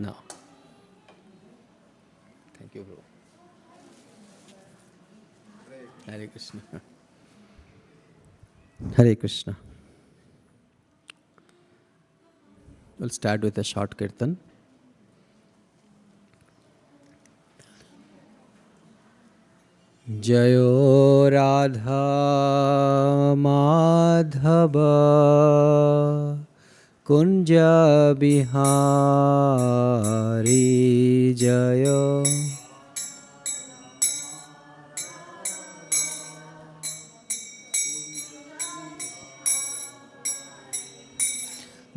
No. Thank you, bro. Hare Krishna. Hare Krishna. We'll start with a short kirtan. Jayo Radha Madhava Kunja Bihari Jayo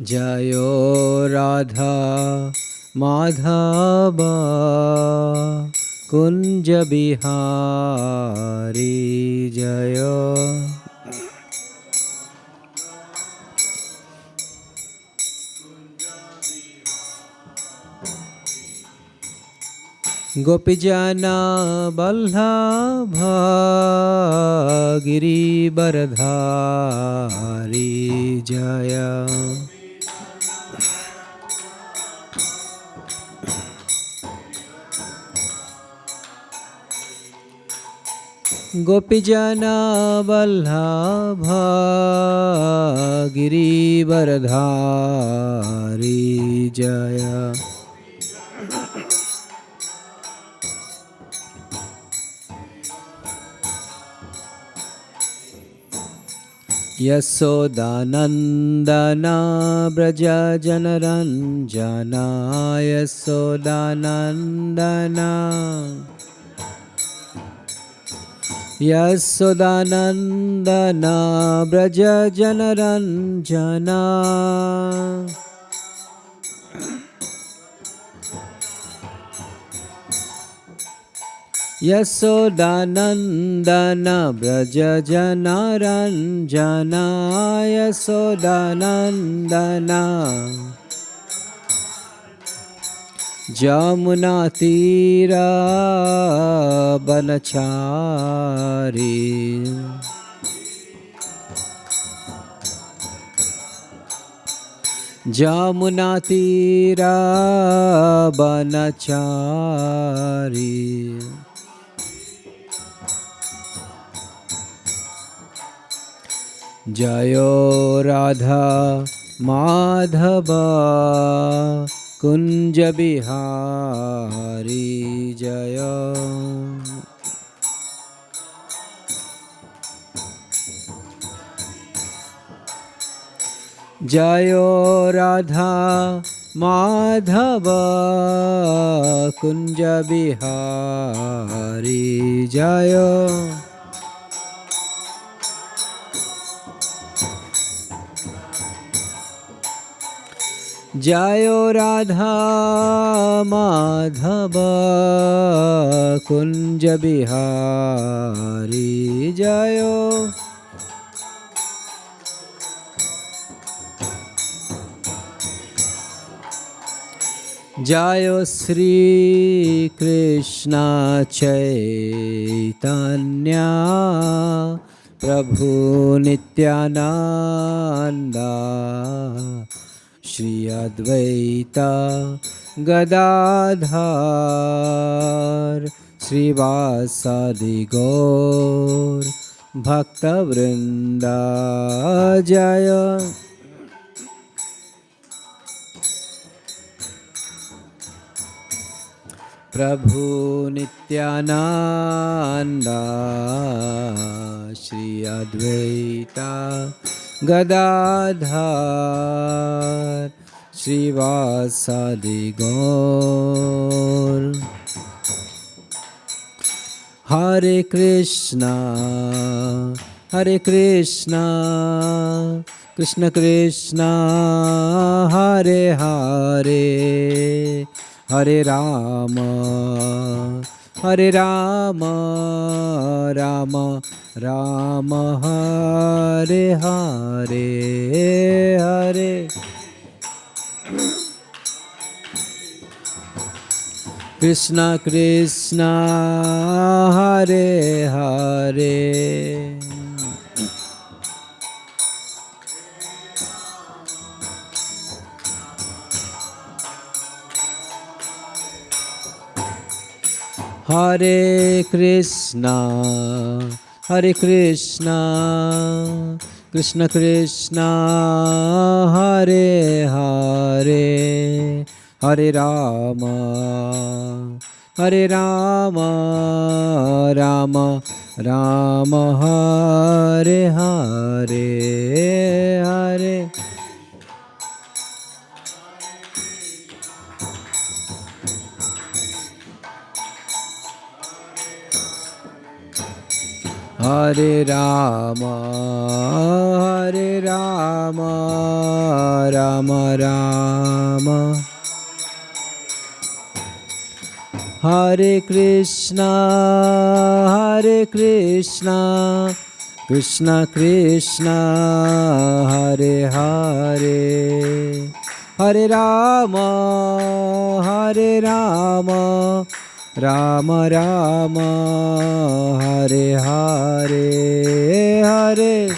Jayo Radha Madhava Kunja Bihari Jayo Gopijana Vallabha Giri Baradhari Jaya Gopijana Vallabha Giri Baradhari Jaya Yasodhanandana Braja Janaranjana Yasodhanandana Yasodhanandana Braja Janaranjana Yasodhanandana Braja Janaranjana Yasodhanandana Jamuna Tira Banachari Jamuna Tira Banachari Jayo Radha Madhava Kunja Bihari Jaya Jayo Radha Madhava Kunja Bihari Jaya Jayo Radha Madhava Kunja Bihari Jayo Jayo Sri Krishna Chaitanya Prabhu Nityananda Shri Advaita Gadadhar Shri Vasadi Gaur Bhakta Vrinda Jaya Prabhu Nityananda Shri Advaita Gadadhar Shri Vasadi Gaur Hare Krishna Hare Krishna Krishna Krishna Hare Hare Hare Rama Hare Rama Rama Rama Hare Hare Hare Krishna Krishna Hare Hare Hare Krishna, Hare Krishna, Krishna Krishna, Hare Hare, Hare Rama, Hare Rama, Rama Rama, Hare Hare, Hare Hare Rama, Hare Rama, Rama Rama, Hare Krishna, Hare Krishna, Krishna Krishna, Hare Hare, Hare Rama, Hare Rama, Rama Rama, Hare Hare, Hare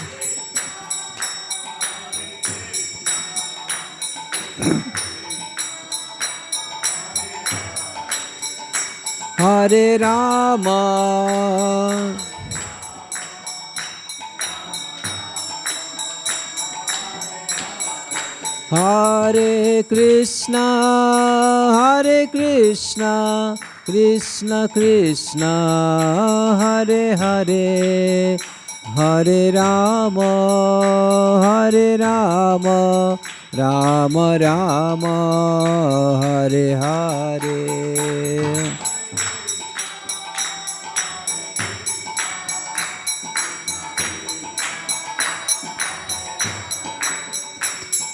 Hare Rama, Hare Krishna, Hare Krishna, Krishna Krishna, Hare Hare, Hare Rama, Hare Rama, Rama Rama, Hare Hare.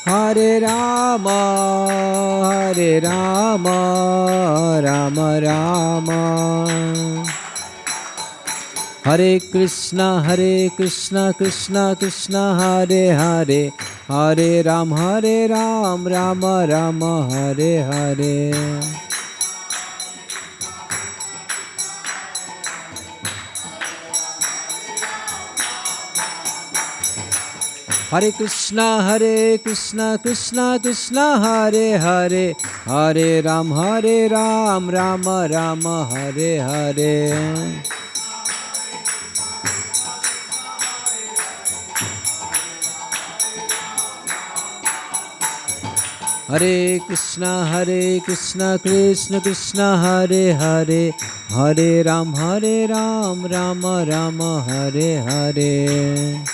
Hare Rama, Hare Rama, Rama Rama, Hare Krishna, Krishna Krishna, Hare Hare, Hare Ram, Rama Rama, Hare Hare. Hare Krishna, Krishna Krishna, Hare Hare, Hare Ram, Rama Rama, Hare Hare. Hare Krishna, Krishna Krishna, Hare Hare, Hare Ram, Rama Rama, Hare Hare.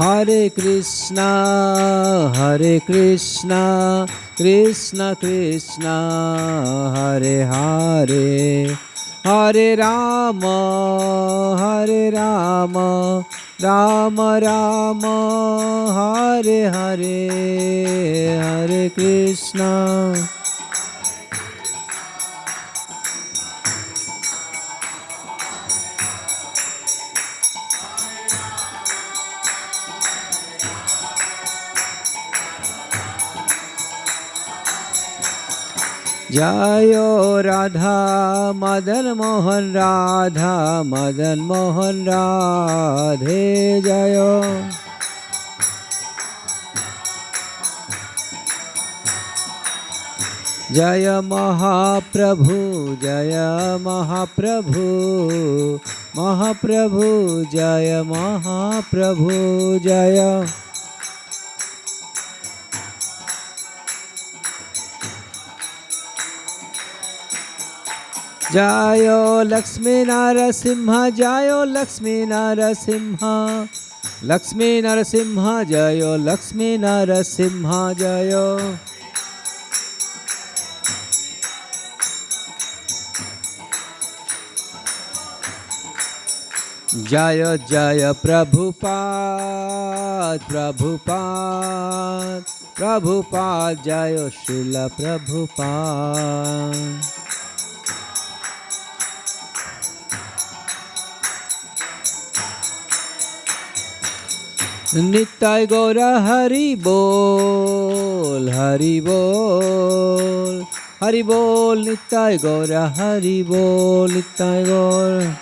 Hare Krishna, Krishna Krishna, Hare Hare, Hare Rama, Rama Rama, Hare Hare, Hare Krishna. Jayo Radha Madan Mohan, Radha Madan Mohan, Radhe Jayo. Jaya Mahaprabhu, Jaya Mahaprabhu, Mahaprabhu, Jaya Mahaprabhu, Jaya. Jayo Lakshmi Narasimha, Jayo Lakshmi Narasimha, Lakshmi Narasimha, Jayo Lakshmi Narasimha, Jayo. Jaya Jaya Prabhupada, Prabhupada, Prabhupada, Jaya Srila Prabhupada. Nittai Gaura Hari Bol, Hari Bol, Hari Bol, Nittai Gaura Hari Bol, Nittai Gaura.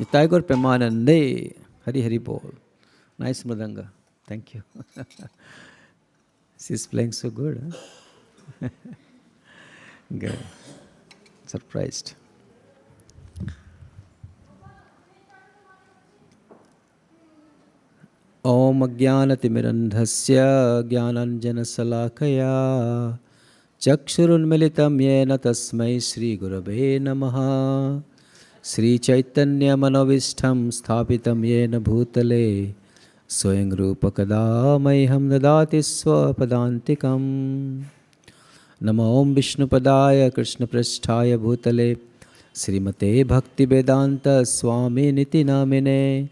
Nitai Gaur Premanande. Hari Hari Bol. Nice Mridanga. Thank you. She's playing so good. Huh? Good. Surprised. Om Jnanatimirandhasya Jnananjanasalakaya Chakshurunmilitam Yena Tasmai Shri Gurave Namaha Shri Chaitanya Manovistham Sthapitam Yena Bhutale Swayam Rupa Kadamaiham Dadati Swapadantikam Namo Om Vishnupadaya Krishna Prasthaya Bhutale Srimate Bhakti Vedanta Swami Niti Namine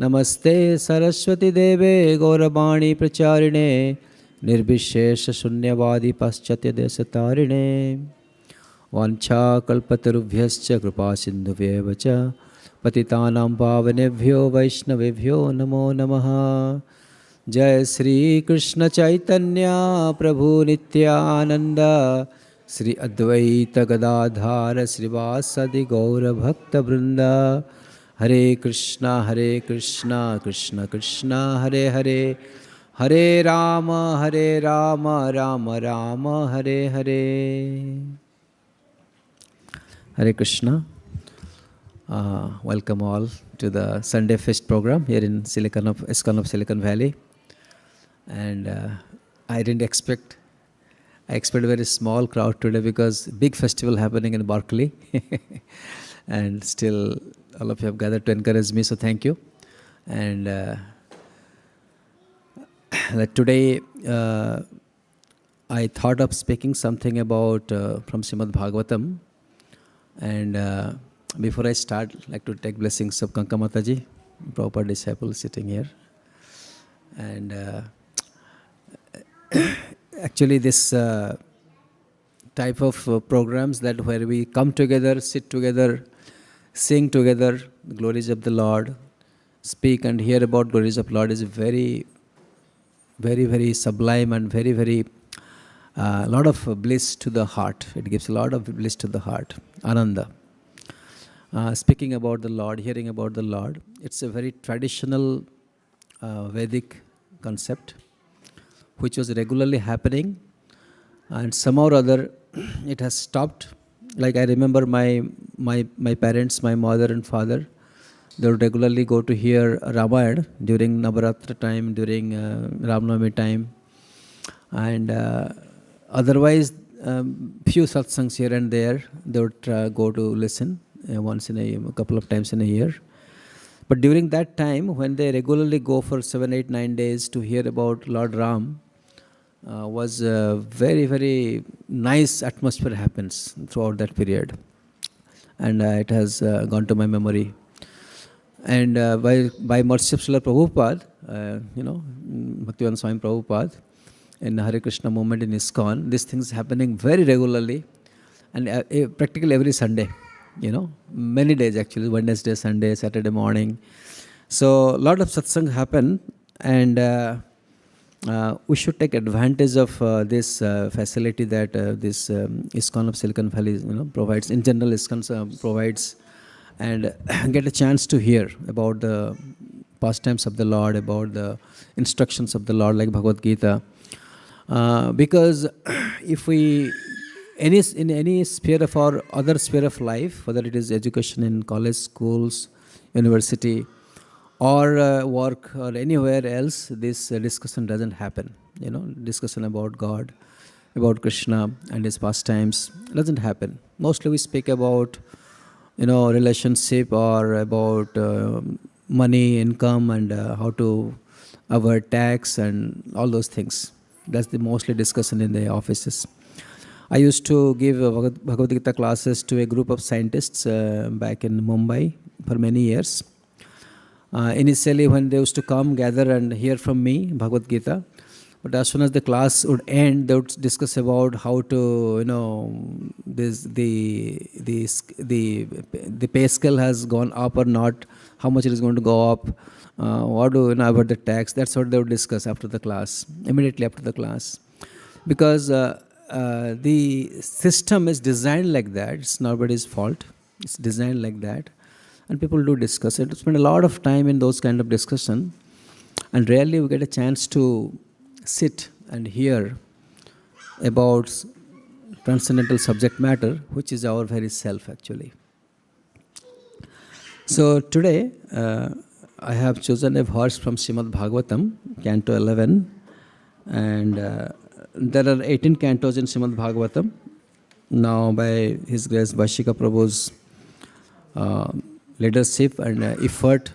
Namaste Saraswati Deve Gauravani Pracharine Nirbhishesha Shunyavadi Paschatya Desatarine Vancha Kalpatarubhyascha Kripa Sindhuvyevacha Patitanam Pavanebhyo Vaishnavebhyo Namo Namaha Jai Sri Krishna Chaitanya Prabhu Nityananda Sri Advaita Gadadhara Srivasadi Gaura Bhakta Vrinda Hare Krishna Krishna Krishna Hare Hare Hare Rama Rama Rama Hare Hare. Hare Krishna. Welcome all to the Sunday Fest program here in ISKCON of Silicon Valley. And I expected a very small crowd today because big festival happening in Berkeley. And still all of you have gathered to encourage me, so thank you. And today I thought of speaking something about from Srimad Bhagavatam. And before I start, I'd like to take blessings of Kanka Mataji, proper disciple sitting here. And actually this type of programs that where we come together, sit together, sing together the glories of the Lord, speak and hear about glories of Lord is very, very, very sublime and very, very lot of bliss to the heart. It gives a lot of bliss to the heart, Ananda. Speaking about the Lord, hearing about the Lord, it's a very traditional Vedic concept which was regularly happening, and somehow or other it has stopped. Like I remember my parents, my mother and father, they would regularly go to hear Ramayana during Navaratri time, during Ramnavami time, and otherwise few satsangs here and there they would go to listen once in a couple of times in a year. But during that time when they regularly go for 7, 8, 9 days to hear about Lord Ram, was a very, very nice atmosphere happens throughout that period. And it has gone to my memory. And by mercy of Srila Prabhupada, Bhaktivedanta Swami Prabhupada, in Hare Krishna movement in ISKCON, these things happening very regularly and practically every Sunday, many days actually, Wednesday, Sunday, Saturday morning. So a lot of satsang happen, and we should take advantage of this facility that this ISKCON of Silicon Valley provides. In general, ISKCON provides, and get a chance to hear about the pastimes of the Lord, about the instructions of the Lord like Bhagavad Gita. Because if we, in any sphere of our other sphere of life, whether it is education in college, schools, university, or work or anywhere else, this discussion doesn't happen. Discussion about God, about Krishna and his pastimes doesn't happen. Mostly we speak about, relationship or about money, income, and how to avoid tax and all those things. That's the mostly discussion in the offices. I used to give Bhagavad Gita classes to a group of scientists back in Mumbai for many years. Initially, when they used to come, gather and hear from me, Bhagavad Gita, but as soon as the class would end, they would discuss about how to, the pay scale has gone up or not, how much it is going to go up, what do about the tax. That's what they would discuss after the class, immediately after the class, because the system is designed like that. It's nobody's fault. It's designed like that. and people do discuss it. Spend a lot of time in those kind of discussion, and rarely we get a chance to sit and hear about transcendental subject matter, which is our very self actually. So today I have chosen a verse from Srimad Bhagavatam, Canto 11, and there are 18 cantos in Srimad Bhagavatam. Now, by His Grace, Vaishika Prabhu's leadership and effort,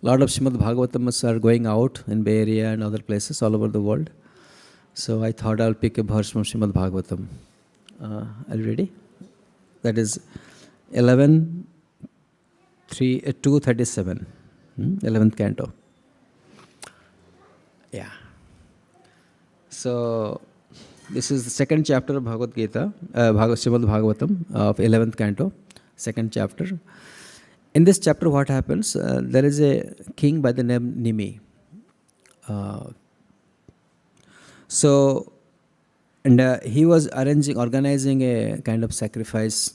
a lot of Srimad Bhagavatams are going out in Bay Area and other places all over the world. So I thought I'll pick a verse from Srimad Bhagavatam. Are you ready? That is 237, 11th canto. Yeah. So this is the second chapter of Bhagavad Gita, Srimad Bhagavatam of 11th canto, second chapter. In this chapter, what happens? There is a king by the name Nimi. He was organizing a kind of sacrifice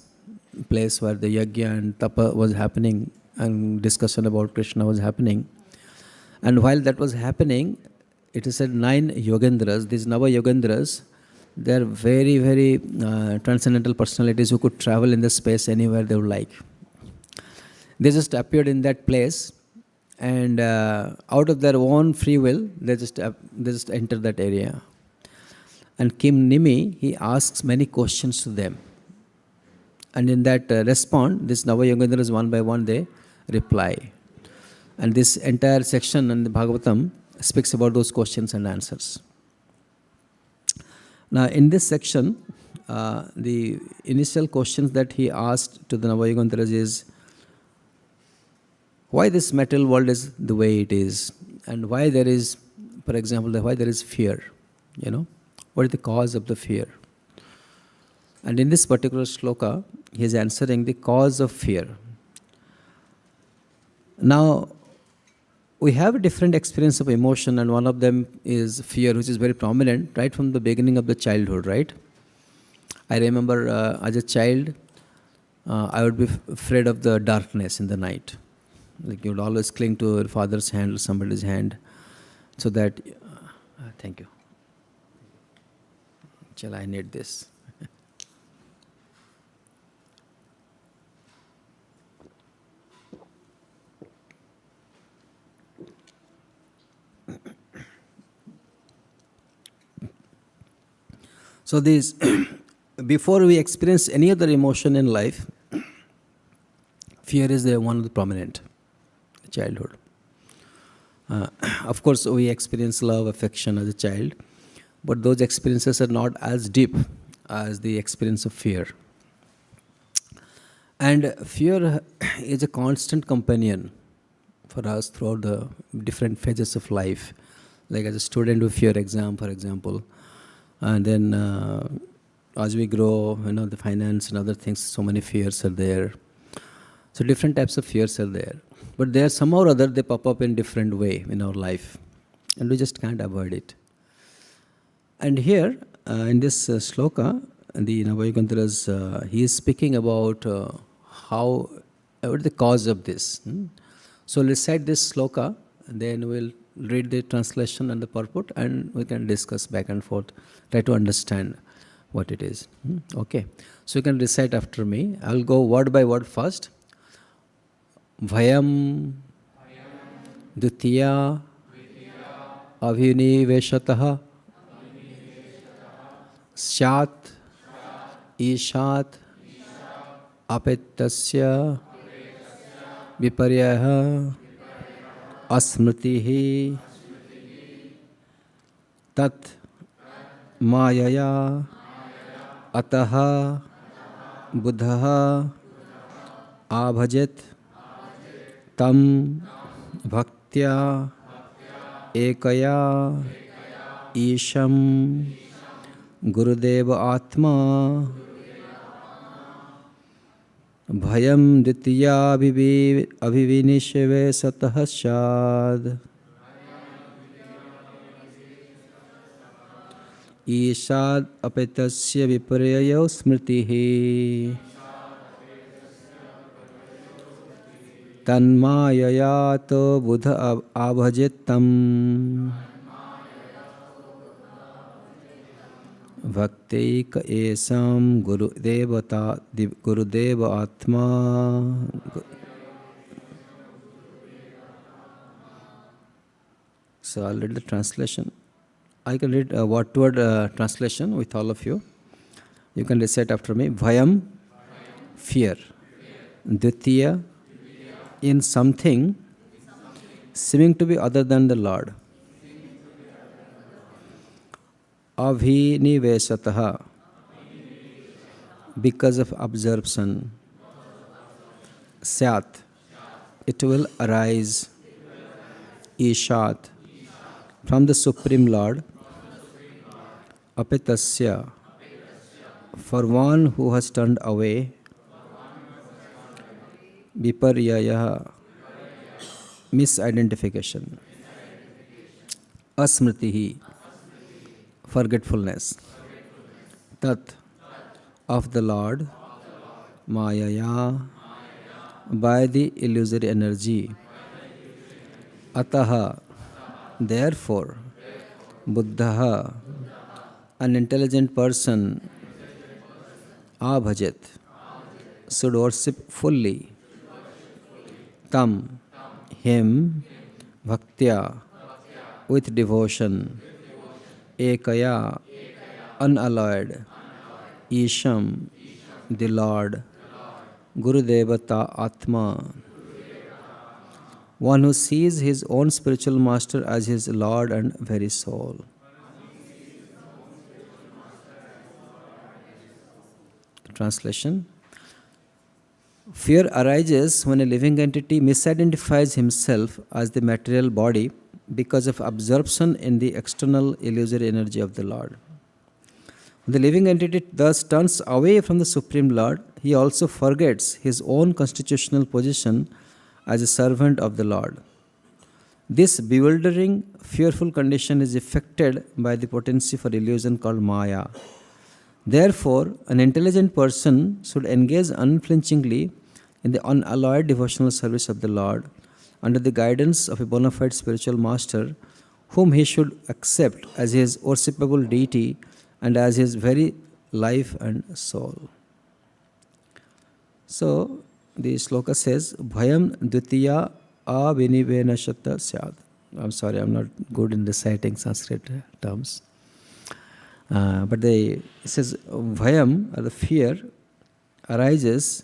place where the yajna and tapa was happening, and discussion about Krishna was happening. And while that was happening, it is said 9 yogendras, these Nava yogendras, they are very, very transcendental personalities who could travel in the space anywhere they would like. They just appeared in that place, and out of their own free will, they just enter that area. And King Nimi, he asks many questions to them. And in that response, this Nava Yogendras one by one, they reply. And this entire section in the Bhagavatam speaks about those questions and answers. Now, in this section, the initial questions that he asked to the Nava Yogendras is, why this material world is the way it is, and why there is, for example, why there is fear, what is the cause of the fear? And in this particular shloka, he is answering the cause of fear. Now, we have a different experience of emotion, and one of them is fear, which is very prominent right from the beginning of the childhood, right? I remember as a child, I would be afraid of the darkness in the night. Like you would always cling to your father's hand or somebody's hand, so that, thank you. Chal, I need this. So these, before we experience any other emotion in life, fear is one of the prominent childhood. Of course, we experience love, affection as a child, but those experiences are not as deep as the experience of fear. And fear is a constant companion for us throughout the different phases of life. Like as a student, we fear exam, for example. And then as we grow, the finance and other things, so many fears are there. So different types of fears are there. But they are somehow or other, they pop up in different way in our life. And we just can't avoid it. And here, in this shloka, the Navayogantaras, he is speaking about what is the cause of this. So let's recite this shloka, and then we'll read the translation and the purport, and we can discuss back and forth, try to understand what it is. Okay. So you can recite after me. I'll go word by word first. Bhayam Dutiya Aviniveshataha Syat Ishat Apettasya Viparyaha Asmritihi Tat Mayaya Ataha Buddhaha Abhajet Tam Bhaktya Ekaya Isham Gurudeva Atma Bhayam Ditya Abhivinishve Satah Shad Ishad Apetasya Viparyayo Smritihi Tanmayayato buddha abhajitam Bhakteika esam Gurudeva Atma. So I'll read the translation. I can read word-to-word translation with all of you. You can recite after me. Bhayam, fear. Dvitiya, in something seeming to be other than the Lord. Abhinivesataha, because of absorption. Syat, it will arise. Ishat, from the Supreme Lord. Apitasya, for one who has turned away. Viparyaya, misidentification. Asmritihi, forgetfulness. Tat, of the Lord. Mayaya, by the illusory energy. Ataha, therefore. Buddhaha, an intelligent person. Abhajit, should worship fully. Tam, him. Bhaktya, with devotion. Ekaya, unalloyed. Isham, the Lord. Gurudevata Atma, one who sees his own spiritual master as his Lord and very soul. Translation. Fear arises when a living entity misidentifies himself as the material body because of absorption in the external illusory energy of the Lord. When the living entity thus turns away from the Supreme Lord, he also forgets his own constitutional position as a servant of the Lord. This bewildering, fearful condition is effected by the potency for illusion called Maya. Therefore, an intelligent person should engage unflinchingly in the unalloyed devotional service of the Lord under the guidance of a bona fide spiritual master whom he should accept as his worshipable deity and as his very life and soul. So, the sloka says, Bhayam Dvitiya Avinivenashata Syad. I'm sorry, I'm not good in reciting Sanskrit terms. But it says, Bhayam, the fear, arises.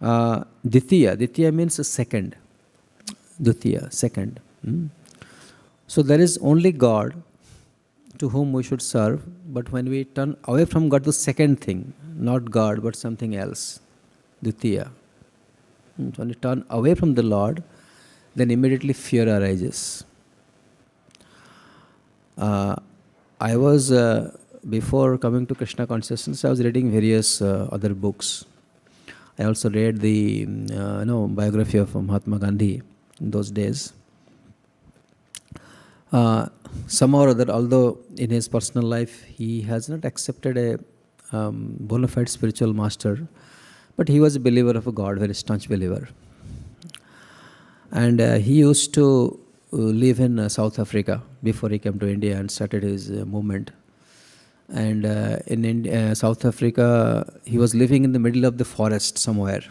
Ditya. Ditya means second. Dvitiya, second. So there is only God to whom we should serve, but when we turn away from God, the second thing, not God, but something else. Dvitiya. When we turn away from the Lord, then immediately fear arises. I was, before coming to Krishna consciousness, I was reading various other books. I also read the biography of Mahatma Gandhi in those days. Somehow or other, although in his personal life he has not accepted a bona fide spiritual master, but he was a believer of a God, very staunch believer. And he used to live in South Africa before he came to India and started his movement. And in South Africa, he was living in the middle of the forest somewhere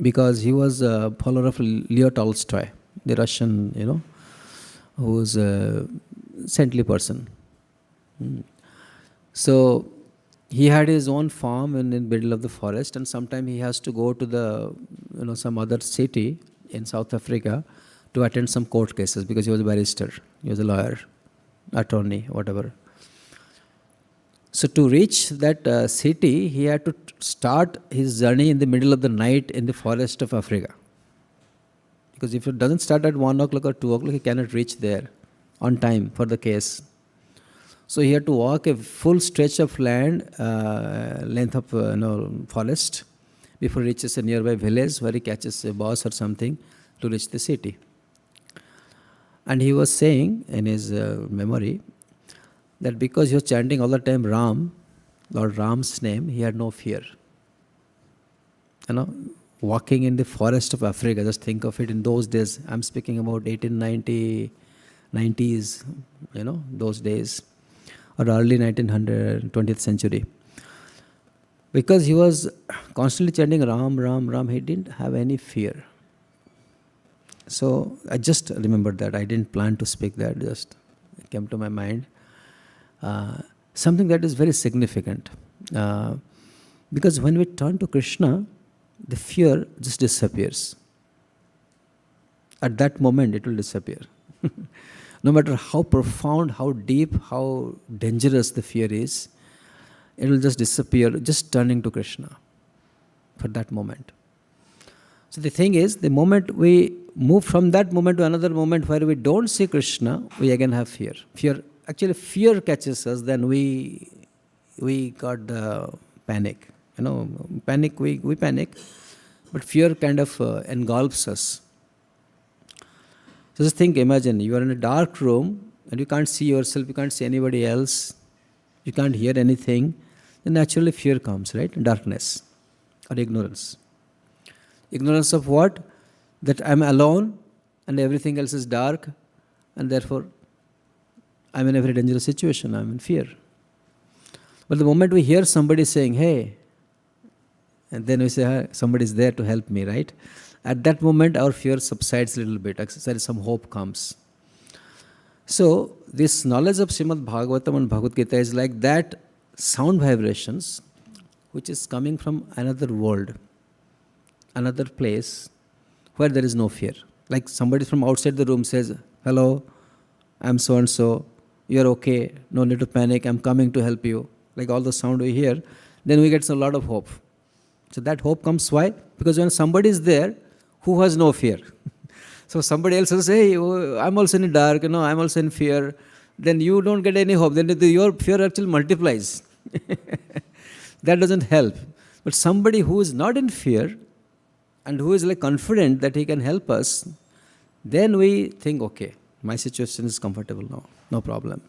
because he was a follower of Leo Tolstoy, the Russian, who was a saintly person. So he had his own farm in the middle of the forest, and sometimes he has to go to the some other city in South Africa to attend some court cases because he was a barrister, he was a lawyer, attorney, whatever. So to reach that city, he had to start his journey in the middle of the night in the forest of Africa. Because if it doesn't start at 1 o'clock or 2 o'clock, he cannot reach there on time for the case. So he had to walk a full stretch of land, length of forest, before he reaches a nearby village where he catches a bus or something to reach the city. And he was saying in his memory that because he was chanting all the time Ram, Lord Ram's name, he had no fear. walking in the forest of Africa. Just think of it in those days. I'm speaking about 1890, 90s, those days, or early 1900, 20th century. Because he was constantly chanting Ram, Ram, Ram, he didn't have any fear. So I just remembered that. I didn't plan to speak that, just it came to my mind. Something that is very significant. Because when we turn to Krishna, the fear just disappears. At that moment, it will disappear. No matter how profound, how deep, how dangerous the fear is, it will just disappear, just turning to Krishna for that moment. So the thing is, the moment we move from that moment to another moment where we don't see Krishna, we again have fear. Fear catches us, then we got the panic. Panic, we panic, but fear kind of engulfs us. So just imagine, you are in a dark room and you can't see yourself, you can't see anybody else, you can't hear anything, then naturally fear comes, right? Darkness or ignorance. Ignorance of what? That I'm alone and everything else is dark, and therefore I'm in a very dangerous situation, I'm in fear. But the moment we hear somebody saying, hey, and then we say, somebody is there to help me, right? At that moment, our fear subsides a little bit. Some hope comes. So, this knowledge of Srimad Bhagavatam and Bhagavad Gita is like that sound vibrations which is coming from another world, another place where there is no fear. Like somebody from outside the room says, hello, I'm so and so, you're okay, no need to panic, I'm coming to help you. Like all the sound we hear, then we get a lot of hope. So that hope comes why? Because when somebody is there who has no fear. So somebody else says, hey, I'm also in the dark, I'm also in fear. Then you don't get any hope. Then your fear actually multiplies. That doesn't help. But somebody who is not in fear and who is like confident that he can help us, then we think, okay, my situation is comfortable now, no problem.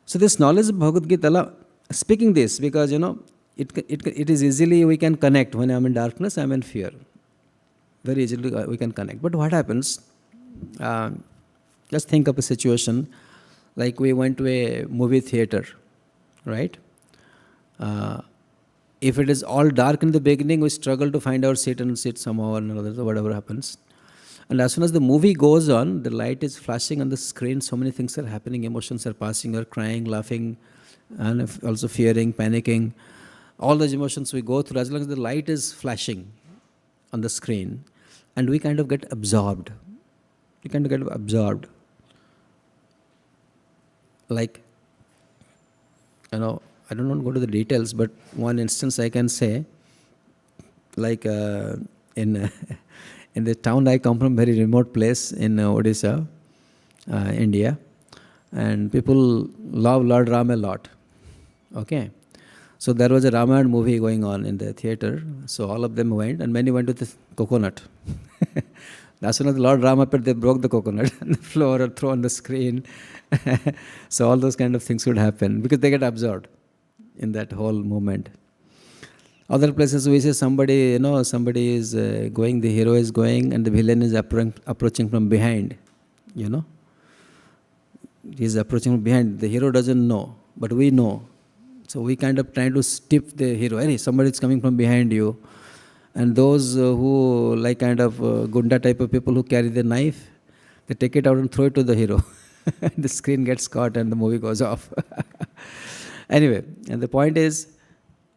So this knowledge of Bhagavad Gita, speaking this, because it is easily we can connect. When I'm in darkness, I'm in fear. Very easily we can connect. But what happens? Just think of a situation like we went to a movie theater, right? If it is all dark in the beginning, we struggle to find our seat and sit somehow or another, whatever happens. And as soon as the movie goes on, the light is flashing on the screen, so many things are happening, emotions are passing, you're crying, laughing, and also fearing, panicking. All those emotions we go through, as long as the light is flashing on the screen, and we kind of get absorbed. We kind of get absorbed. Like, I don't want to go to the details, but one instance I can say, like in the town I come from, very remote place in Odisha, India, and people love Lord Ram a lot. Okay. So there was a Ramayana movie going on in the theater. So all of them went, and many went with the coconut. As soon as the Lord Ram appeared, they broke the coconut on the floor or throw on the screen. So all those kind of things would happen because they get absorbed in that whole moment. Other places we say somebody is going, the hero is going, and the villain is approaching from behind. He's approaching from behind. The hero doesn't know, but we know. So we kind of try to stiff the hero. Hey, somebody is coming from behind you. And those who like kind of gunda type of people who carry the knife, they take it out and throw it to the hero. The screen gets caught and the movie goes off. Anyway, and the point is,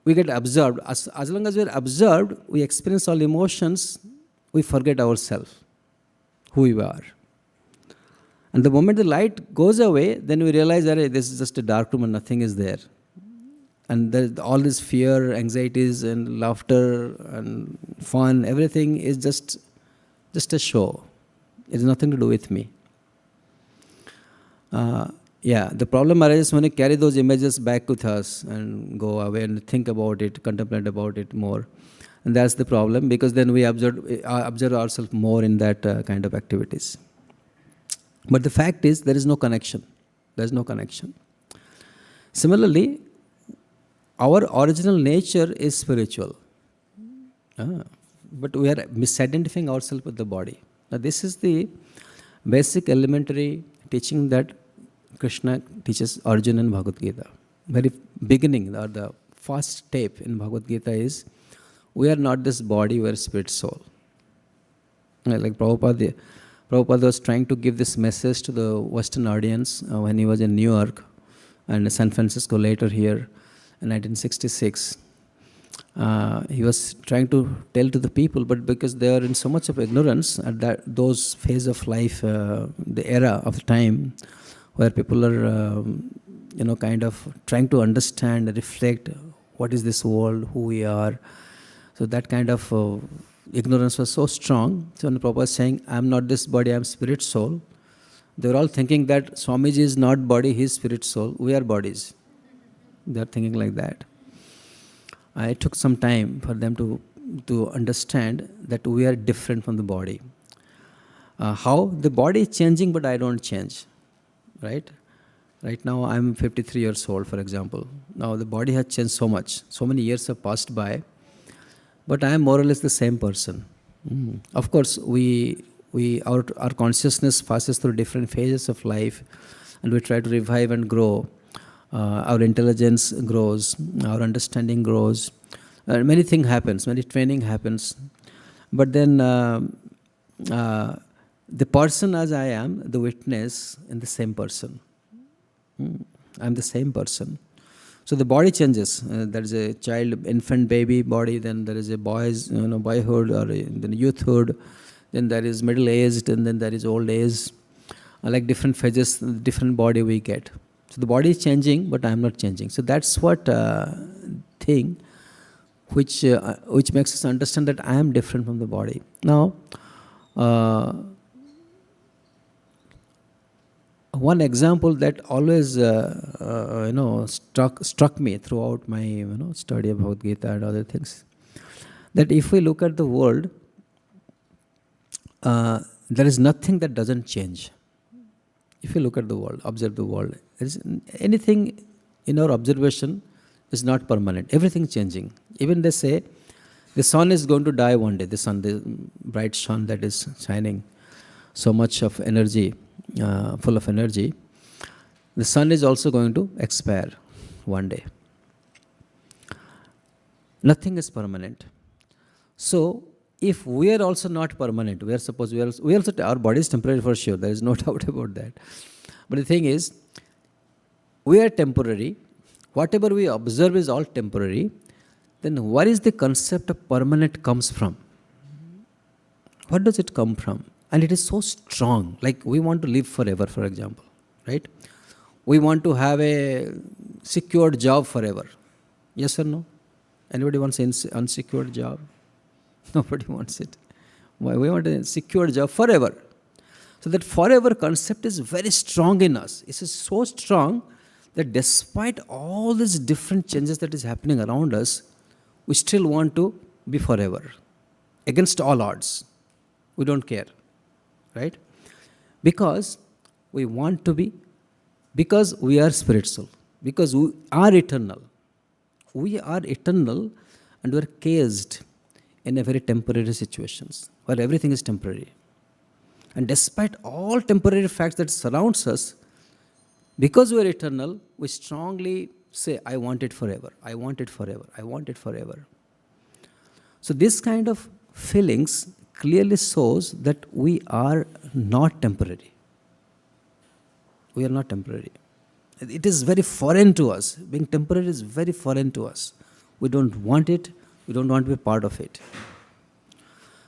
we get absorbed. As long as we are absorbed, we experience all emotions, we forget ourselves, who we are. And the moment the light goes away, then we realize that this is just a dark room and nothing is there. And all this fear, anxieties, and laughter, and fun, everything is just a show. It has nothing to do with me. The problem arises when we carry those images back with us and go away and think about it, contemplate about it more. And that's the problem, because then we observe ourselves more in that kind of activities. But the fact is, there is no connection. There is no connection. Similarly, our original nature is spiritual. but we are misidentifying ourselves with the body. Now, this is the basic elementary teaching that Krishna teaches Arjuna in Bhagavad Gita. Very beginning or the first step in Bhagavad Gita is we are not this body, we are spirit soul. Like Prabhupada was trying to give this message to the Western audience when he was in New York and San Francisco later here in 1966. He was trying to tell to the people, but because they are in so much of ignorance at those phase of life, the era of the time where people are, kind of trying to understand, reflect what is this world, who we are. So that kind of ignorance was so strong. So when Prabhupada is saying, I am not this body, I am spirit soul, they were all thinking that Swamiji is not body, he is spirit soul, we are bodies. They are thinking like that. It took some time for them to understand that we are different from the body. How? The body is changing, but I don't change. Right? Right now, I'm 53 years old, for example. Now, the body has changed so much. So many years have passed by, but I am more or less the same person. Of course, our consciousness passes through different phases of life, and we try to revive and grow. Our intelligence grows, our understanding grows, many things happens, many training happens. But then the person as I am, the witness in the same person. I'm the same person. So the body changes. There is a child, infant, baby body. Then there is a boyhood or then youthhood. Then there is middle aged, and then there is old age. Like different phases, different body we get. So the body is changing, but I am not changing. So that's what thing which makes us understand that I am different from the body. Now, one example that always struck me throughout my study of Bhagavad Gita and other things, that if we look at the world, there is nothing that doesn't change. If you look at the world, observe the world, there is anything in our observation is not permanent. Everything changing. Even they say the sun is going to die one day. The sun, the bright sun that is shining, so much of energy, full of energy. The sun is also going to expire one day. Nothing is permanent. So, if we are also not permanent, we also our body is temporary for sure. There is no doubt about that. But the thing is, we are temporary. Whatever we observe is all temporary. Then where is the concept of permanent comes from? What does it come from? And it is so strong. Like we want to live forever, for example, right? We want to have a secured job forever. Yes or no? Anybody wants an unsecured job? Nobody wants it. Why? We want a secure job forever. So that forever concept is very strong in us. It is so strong that despite all these different changes that is happening around us, we still want to be forever. Against all odds. We don't care. Right? Because we want to be, because we are spiritual, because we are eternal. We are eternal and we are caged in a very temporary situations where everything is temporary. And despite all temporary facts that surrounds us, because we are eternal, we strongly say, I want it forever, I want it forever, I want it forever. So this kind of feelings clearly shows that we are not temporary. We are not temporary. It is very foreign to us. Being temporary is very foreign to us. We don't want it. We don't want to be part of it.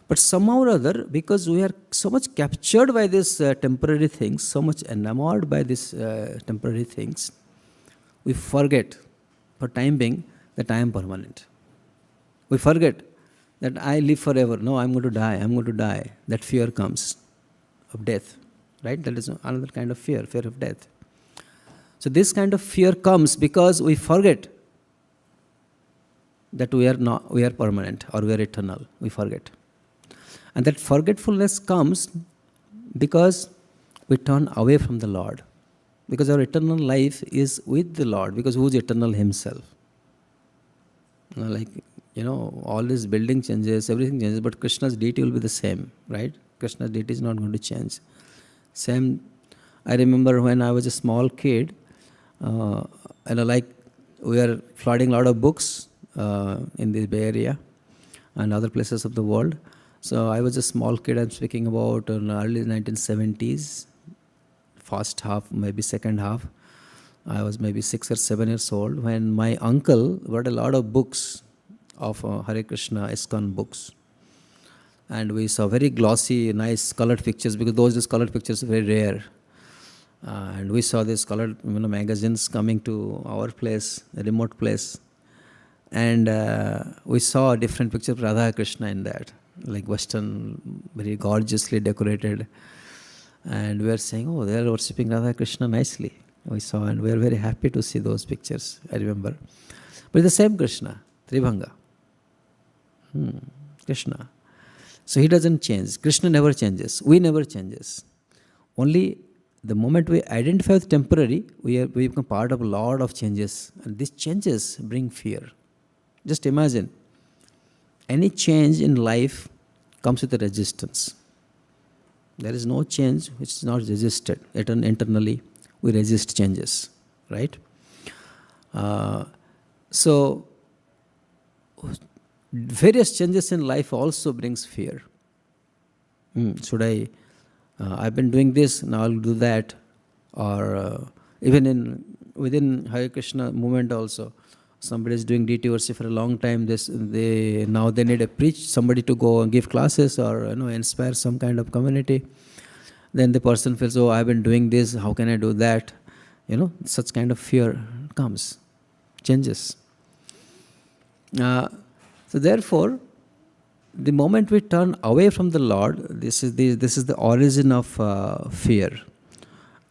But somehow or other, because we are so much captured by these temporary things, so much enamored by these temporary things, we forget for time being that I am permanent. We forget that I live forever. No, I'm going to die. I'm going to die. That fear comes of death. Right? That is another kind of fear of death. So this kind of fear comes because we forget that we are permanent or we are eternal. We forget. And that forgetfulness comes because we turn away from the Lord. Because our eternal life is with the Lord. Because who is eternal himself? Like all these building changes, everything changes, but Krishna's deity will be the same, right? Krishna's deity is not going to change. Same. I remember when I was a small kid, uh, like we are flooding a lot of books in the Bay Area and other places of the world. So I was a small kid. I'm speaking about in early 1970s, first half, maybe second half. I was maybe 6 or 7 years old when my uncle bought a lot of books of Hare Krishna ISKCON books. And we saw very glossy, nice colored pictures, because those colored pictures are very rare. And we saw these colored magazines coming to our place, a remote place. And we saw different pictures of Radha Krishna in that, like Western, very gorgeously decorated. And we were saying, oh, they are worshipping Radha Krishna nicely. We saw, and we were very happy to see those pictures, I remember. But it's the same Krishna, Tribhanga. Krishna. So he doesn't change. Krishna never changes. We never changes. Only the moment we identify with temporary, we become part of a lot of changes. And these changes bring fear. Just imagine, any change in life comes with a resistance. There is no change which is not resisted. Internally, we resist changes, right? So, various changes in life also brings fear. Should I've been doing this, now I'll do that. Or even within Hare Krishna movement also, somebody is doing deity worship for a long time. Now they need somebody to go and give classes or inspire some kind of community. Then the person feels, oh, I've been doing this, how can I do that? Such kind of fear comes, changes. So therefore, the moment we turn away from the Lord, this is the origin of fear.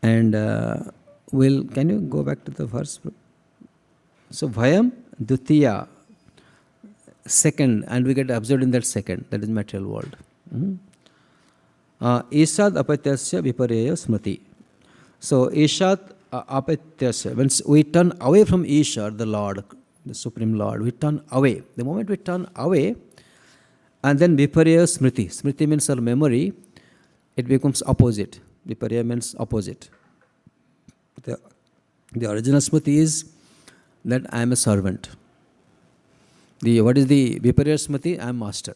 And can you go back to the verse? So Bhayam Dutiya, second, and we get absorbed in that second, that is material world. Ishad apatyasya vipareya smriti. So Ishad apatyasya, when we turn away from Ishar, the Lord, the Supreme Lord, we turn away. The moment we turn away, and then vipareya smriti. Smriti means our memory, it becomes opposite. Vipareya means opposite. The original smriti is that I am a servant. What is the viparya smriti? I am master.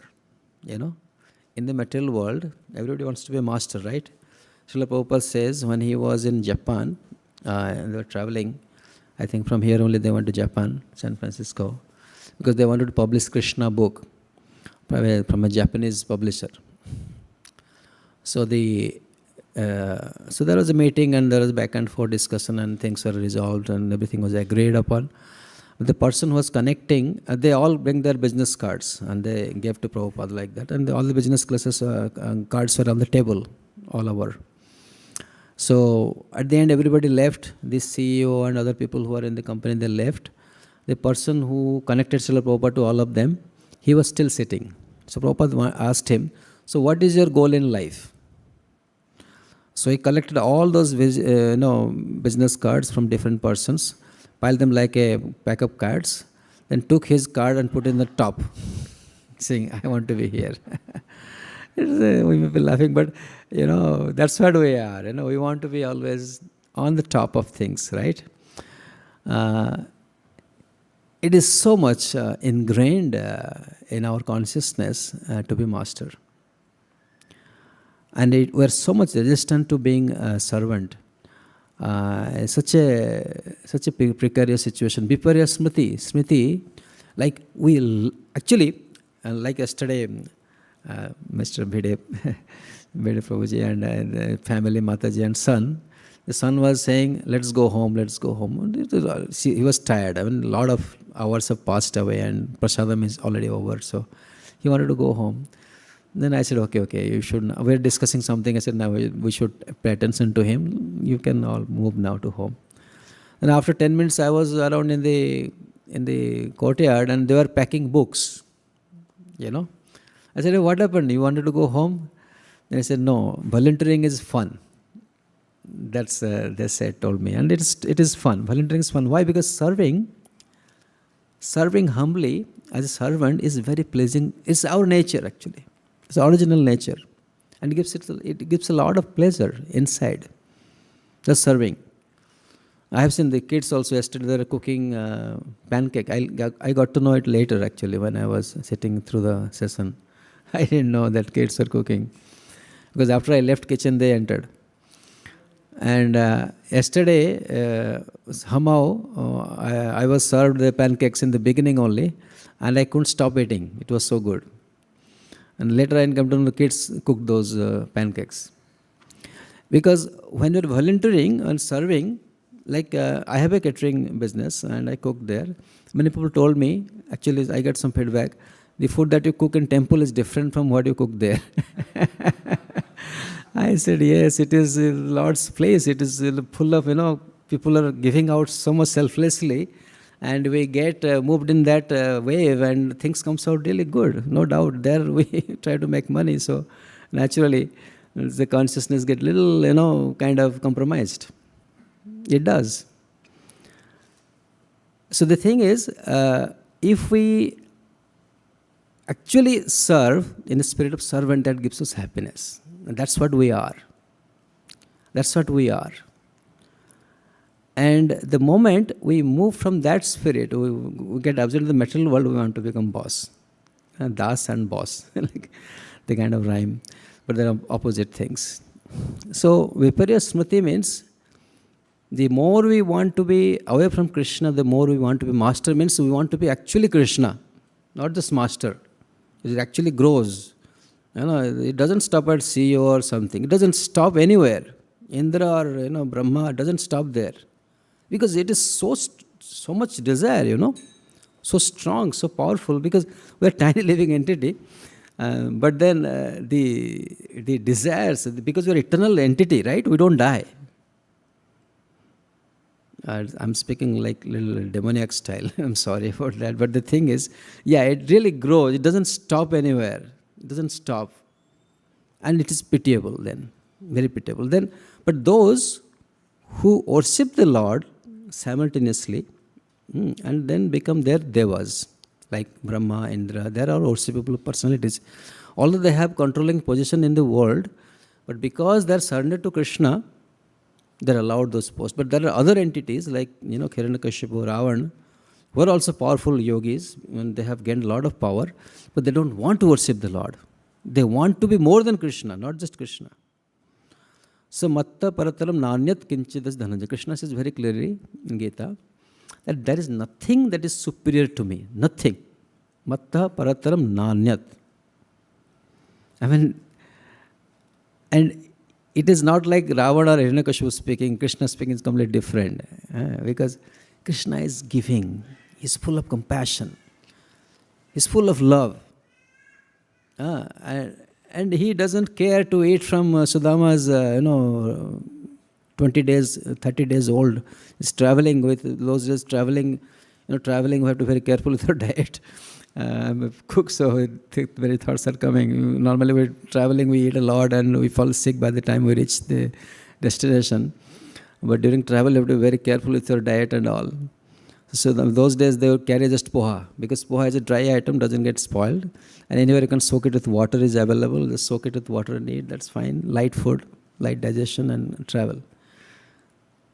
In the material world, everybody wants to be a master, right? Srila Prabhupada says when he was in Japan, they were traveling, I think from here only they went to Japan, San Francisco, because they wanted to publish Krishna book from a Japanese publisher. So there was a meeting and there was back and forth discussion and things were resolved and everything was agreed upon. But the person who was connecting, they all bring their business cards and they gave to Prabhupada like that. And all the business classes cards were on the table all over. So at the end everybody left, this CEO and other people who are in the company, they left. The person who connected Srila Prabhupada to all of them, he was still sitting. So Prabhupada asked him, so what is your goal in life? So he collected all those business cards from different persons, piled them like a pack of cards, then took his card and put in the top, saying, I want to be here. We may be laughing, but that's what we are. We want to be always on the top of things, right? It is so much ingrained in our consciousness to be master. And we are so much resistant to being a servant. Such a precarious situation. Viparya smriti, like like yesterday, Mr. Bhide Prabhuji and family, Mataji and son, the son was saying, let's go home. He was tired. I mean, a lot of hours have passed away and Prasadam is already over. So he wanted to go home. Then I said, okay, you should. We're discussing something. I said, now we should pay attention to him. You can all move now to home. And after 10 minutes, I was around in the courtyard and they were packing books. I said, what happened? You wanted to go home? They said, no, volunteering is fun. That's they told me, and it is fun. Volunteering is fun. Why? Because serving Serving humbly as a servant is very pleasing. It's our nature actually. It's original nature. And it gives a lot of pleasure inside. Just serving. I have seen the kids also yesterday, they were cooking pancake. I got to know it later actually when I was sitting through the session. I didn't know that kids were cooking. Because after I left kitchen, they entered. And yesterday, somehow, I was served the pancakes in the beginning only, and I couldn't stop eating. It was so good. And later I come to know the kids cooked those pancakes. Because when you're volunteering and serving, like I have a catering business and I cook there. Many people told me, actually I got some feedback, the food that you cook in temple is different from what you cook there. I said, yes, it is Lord's place. It is full of, people are giving out so much selflessly, and we get moved in that wave, and things comes out really good. No doubt, there we try to make money, so naturally the consciousness get little, kind of compromised. It does. So the thing is, if we actually serve in the spirit of servant, that gives us happiness. And that's what we are. That's what we are. And the moment we move from that spirit, we get absorbed in the material world, we want to become boss. Das and boss, like the kind of rhyme. But they are opposite things. So Viparya Smriti means the more we want to be away from Krishna, the more we want to be master. Means we want to be actually Krishna, not just master. It actually grows. It doesn't stop at CEO or something. It doesn't stop anywhere. Indra or Brahma doesn't stop there, because it is so much desire. So strong, so powerful. Because we are tiny living entity, but then the desires, because we are eternal entity, right? We don't die. I'm speaking like little demoniac style. I'm sorry about that. But the thing is, it really grows. It doesn't stop anywhere. It doesn't stop. And it is pitiable then. Very pitiable. Then, but those who worship the Lord simultaneously and then become their devas, like Brahma, Indra, there are worshipable personalities. Although they have controlling position in the world, but because they are surrendered to Krishna, they are allowed those posts. But there are other entities like Hiranyakashipu, Ravan, who are also powerful yogis, and they have gained a lot of power, but they don't want to worship the Lord. They want to be more than Krishna, not just Krishna. So matta parataram nanyat kinchidas dhananjaya. Krishna says very clearly in Gita that there is nothing that is superior to me. Nothing. Matta parataram nanyat. And it is not like Ravana or Hiranyakashipu speaking. Krishna speaking is completely different. Because Krishna is giving. He's full of compassion. He's full of love. And he doesn't care to eat from Sudama's, 20 days, 30 days old. He's traveling with those days, traveling, we have to be very careful with our diet. I'm a cook, so very thoughts are coming. Normally we're traveling, we eat a lot and we fall sick by the time we reach the destination. But during travel, you have to be very careful with your diet and all. So those days they would carry just poha, because poha is a dry item, doesn't get spoiled. And anywhere you can soak it with water is available. Just soak it with water and eat, that's fine. Light food, light digestion and travel.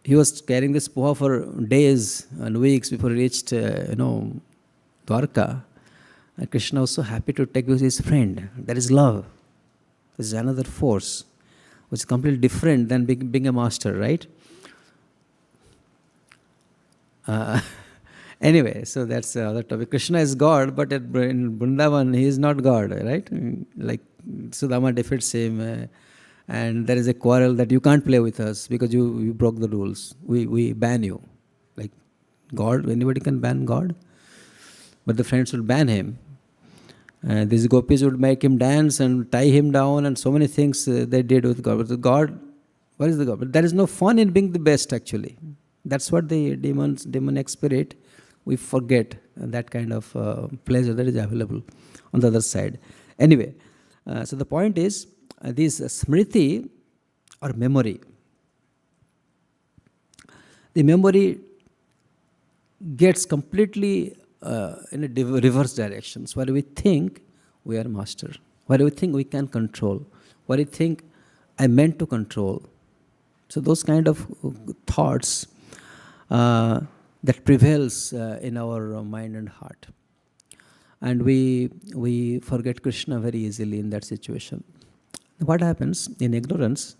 He was carrying this poha for days and weeks before he reached, Dwarka. And Krishna was so happy to take with his friend. That is love. This is another force, which is completely different than being a master, right? Anyway, so that's the other topic. Krishna is God, but in Vrindavan, he is not God, right? Like Sudama defeats him, and there is a quarrel that you can't play with us because you broke the rules. We ban you. Like God, anybody can ban God? But the friends would ban him. These gopis would make him dance and tie him down, and so many things they did with God. But God, what is the God? But there is no fun in being the best, actually. That's what the demonic spirit, we forget that kind of pleasure that is available on the other side. Anyway, so the point is, this smriti or memory, the memory gets completely in a reverse directions, where we think we are master, where we think we can control, where we think I meant to control. So those kind of thoughts that prevails in our mind and heart. And we forget Krishna very easily in that situation. What happens in ignorance,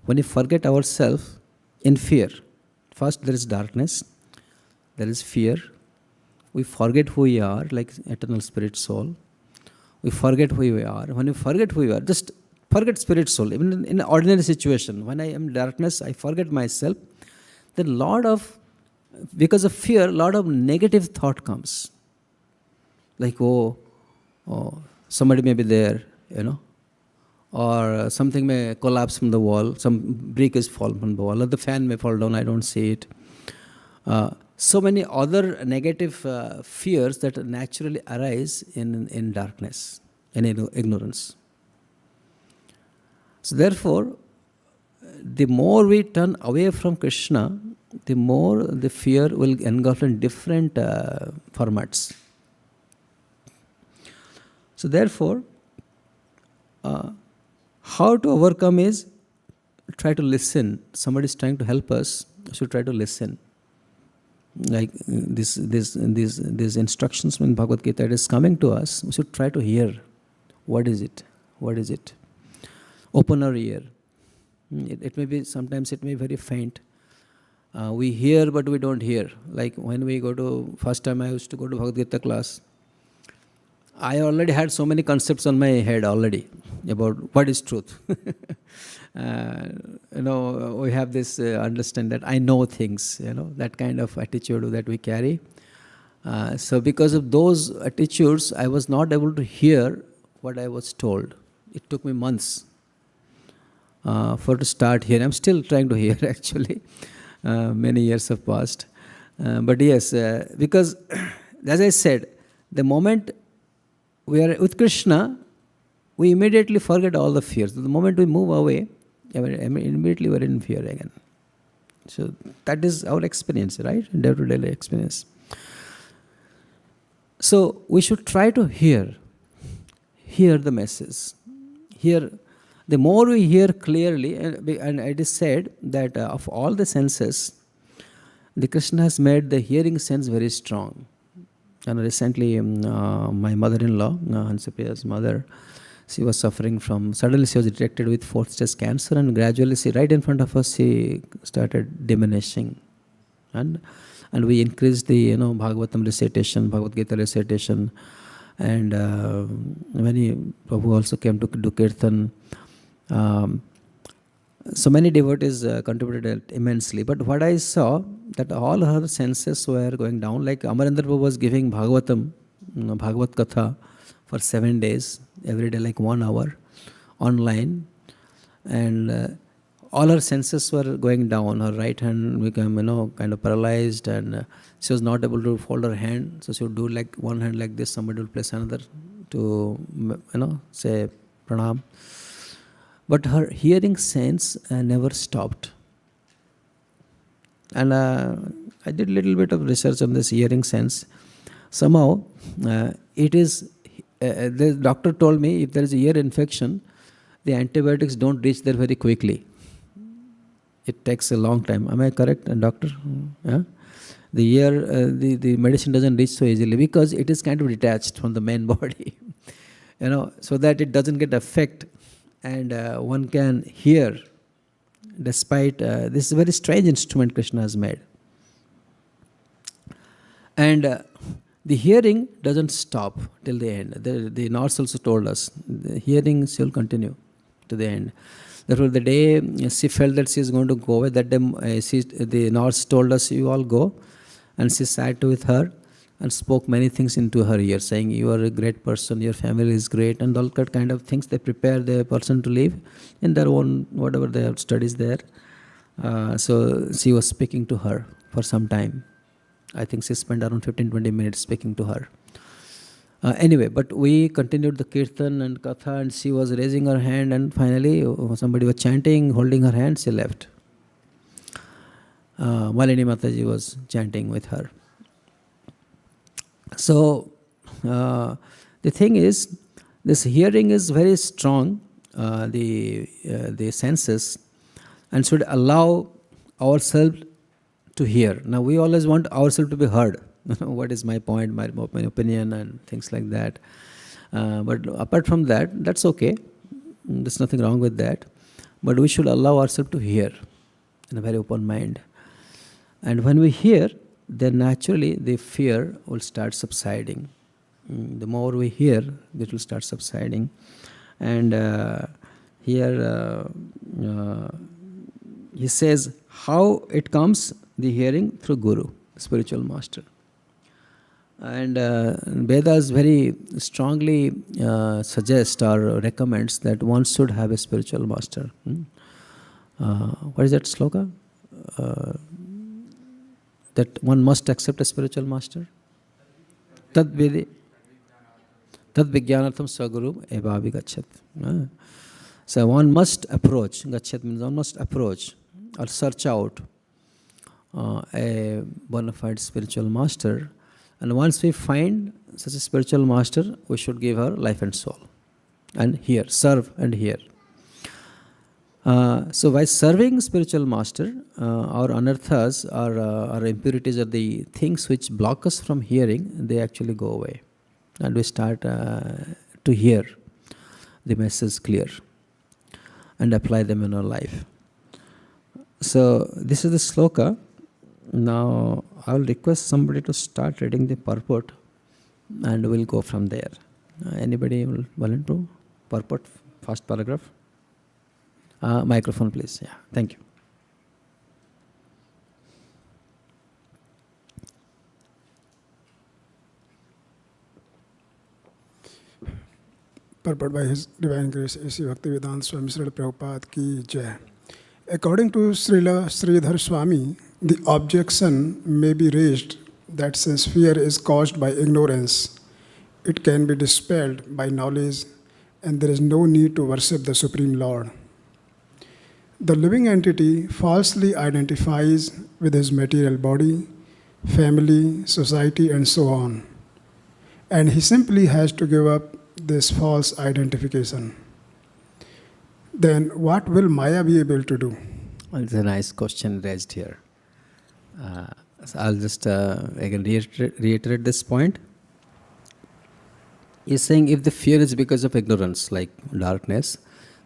when we forget ourselves in fear? First there is darkness, there is fear. We forget who we are, like eternal spirit soul. We forget who we are. When we forget who we are, just forget spirit soul. Even in an ordinary situation, when I am in darkness, I forget myself. Then because of fear, a lot of negative thought comes. Like, oh, somebody may be there, or something may collapse from the wall, some brick is fall from the wall, or the fan may fall down, I don't see it. So many other negative fears that naturally arise in darkness, in ignorance. So therefore, the more we turn away from Krishna, the more the fear will engulf in different formats. So therefore, how to overcome is try to listen. Somebody is trying to help us, we should try to listen. Like these instructions when Bhagavad Gita is coming to us, we should try to hear. What is it? What is it? Open our ear. It may be, sometimes it may be very faint. We hear but we don't hear. Like when we first time I used to go to Bhagavad Gita class, I already had so many concepts on my head already about what is truth. We have this understand that I know things, that kind of attitude that we carry. So because of those attitudes, I was not able to hear what I was told. It took me months to start hearing. I'm still trying to hear actually. Many years have passed. But yes, because as I said, the moment we are with Krishna, we immediately forget all the fears. The moment we move away, immediately we're in fear again. So that is our experience, right? Day-to-day experience. So we should try to hear the message. The more we hear clearly, and it is said that of all the senses, the Krishna has made the hearing sense very strong. And recently, my mother-in-law, Hansapriya's mother, she was suffering suddenly she was detected with 4th stage cancer, and gradually right in front of us, she started diminishing. And we increased the, Bhagavatam recitation, Bhagavad Gita recitation, and many Prabhu also came to do kirtan. So many devotees contributed immensely. But what I saw, that all her senses were going down. Like Amarendra Prabhu was giving Bhagavatam, Bhagavad Katha for 7 days, every day like 1 hour, online. And all her senses were going down. Her right hand became, kind of paralyzed, and she was not able to fold her hand. So she would do like one hand like this, somebody would place another to, say pranam. But her hearing sense never stopped. And I did a little bit of research on this hearing sense. Somehow, it is, the doctor told me if there is a ear infection, the antibiotics don't reach there very quickly. It takes a long time. Am I correct, doctor? Yeah? The ear, the medicine doesn't reach so easily because it is kind of detached from the main body, so that it doesn't get affect. And one can hear despite this is a very strange instrument Krishna has made. And the hearing doesn't stop till the end. The nurse also told us the hearing shall continue to the end. Therefore, the day she felt that she is going to go away, that day the nurse told us, you all go. And she sat with her and spoke many things into her ear, saying, you are a great person, your family is great, and all that kind of things. They prepare the person to live in their own, whatever they have studies there. So she was speaking to her for some time. I think she spent around 15-20 minutes speaking to her. Anyway, but we continued the kirtan and katha, and she was raising her hand, and finally somebody was chanting, holding her hand, she left. Malini Mataji was chanting with her. So the thing is, this hearing is very strong, the senses, and should allow ourselves to hear. Now we always want ourselves to be heard. What is my point, my opinion, and things like that. But apart from that, that's okay. There's nothing wrong with that. But we should allow ourselves to hear in a very open mind. And when we hear, then naturally the fear will start subsiding. The more we hear, it will start subsiding. And here he says how it comes, the hearing through Guru, spiritual master. And Vedas very strongly suggest or recommends that one should have a spiritual master. What is that sloka? That one must accept a spiritual master? Tad vijnanatham saguru evavi gachat. So one must approach, gachat means one must approach or search out a bona fide spiritual master. And once we find such a spiritual master, we should give our life and soul and hear, serve and hear. So by serving spiritual master, our anarthas, our impurities, are the things which block us from hearing, they actually go away. And we start to hear the message clear and apply them in our life. So this is the sloka. Now I will request somebody to start reading the purport and we'll go from there. Anybody will volunteer? Purport, first paragraph. Microphone please. Yeah, thank you. Purport by His Divine Grace A.C. Bhaktivedanta Swami Srila Prabhupada ki Jai. According to Srila Sridhar Swami, the objection may be raised that since fear is caused by ignorance, it can be dispelled by knowledge and there is no need to worship the Supreme Lord. The living entity falsely identifies with his material body, family, society, and so on. And he simply has to give up this false identification. Then what will Maya be able to do? Well, it's a nice question raised here. So I'll just again reiterate this point. He's saying if the fear is because of ignorance, like darkness,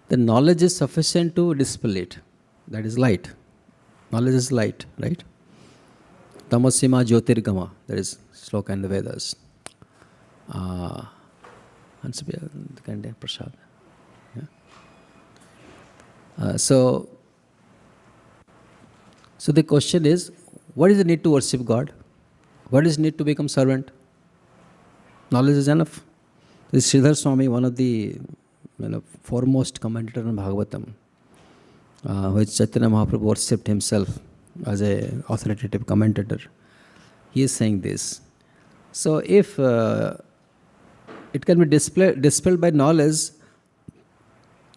then knowledge is sufficient to dispel it. That is light. Knowledge is light, right? Tamasima Jyotirgama, that is sloka in the Vedas. Prasad. Yeah. So the question is, what is the need to worship God? What is need to become servant? Knowledge is enough. This Sridhar Swami, one of the foremost commentator on Bhagavatam, which Chaitanya Mahaprabhu worshipped himself as a authoritative commentator. He is saying this. So if it can be dispelled by knowledge,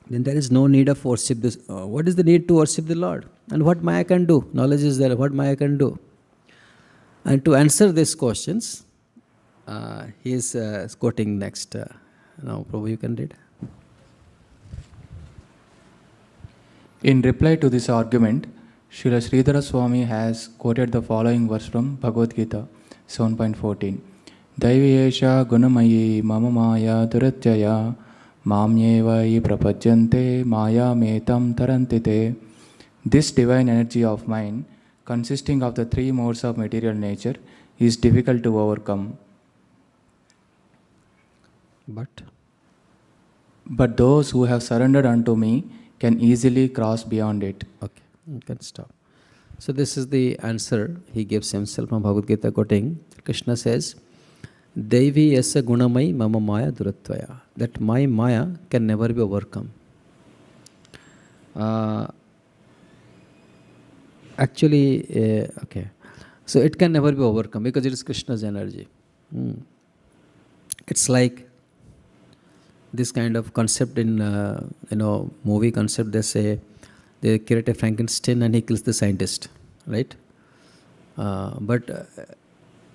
then there is no need of worship. What is the need to worship the Lord? And what Maya can do? Knowledge is there, what Maya can do? And to answer these questions, he is quoting next. Now, Prabhu, you can read. In reply to this argument, Srila Sridhara Swami has quoted the following verse from Bhagavad Gita 7.14. Daiviyesha gunamayi mama maya duratjaya mamyeva prapajyante maya metam tarantite. This divine energy of mine, consisting of the three modes of material nature, is difficult to overcome. But those who have surrendered unto me can easily cross beyond it. Okay, you can stop. So this is the answer he gives himself from Bhagavad Gita quoting. Krishna says, Devi yasa gunamai mama maya duratvaya. That my maya can never be overcome. Okay. So it can never be overcome because it is Krishna's energy. It's like this kind of concept in movie concept. They say they create a Frankenstein and he kills the scientist, right? But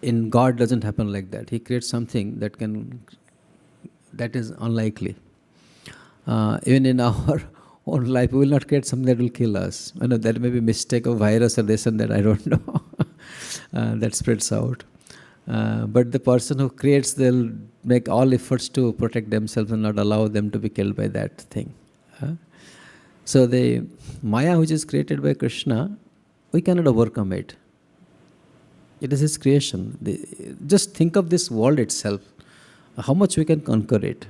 in God doesn't happen like that. He creates something that is unlikely. Even in our own life, we will not create something that will kill us. I know that may be mistake of virus or this and that, I don't know. That spreads out. But the person who creates, they'll make all efforts to protect themselves and not allow them to be killed by that thing. So the Maya which is created by Krishna, we cannot overcome it. It is his creation. Just think of this world itself. How much we can conquer it.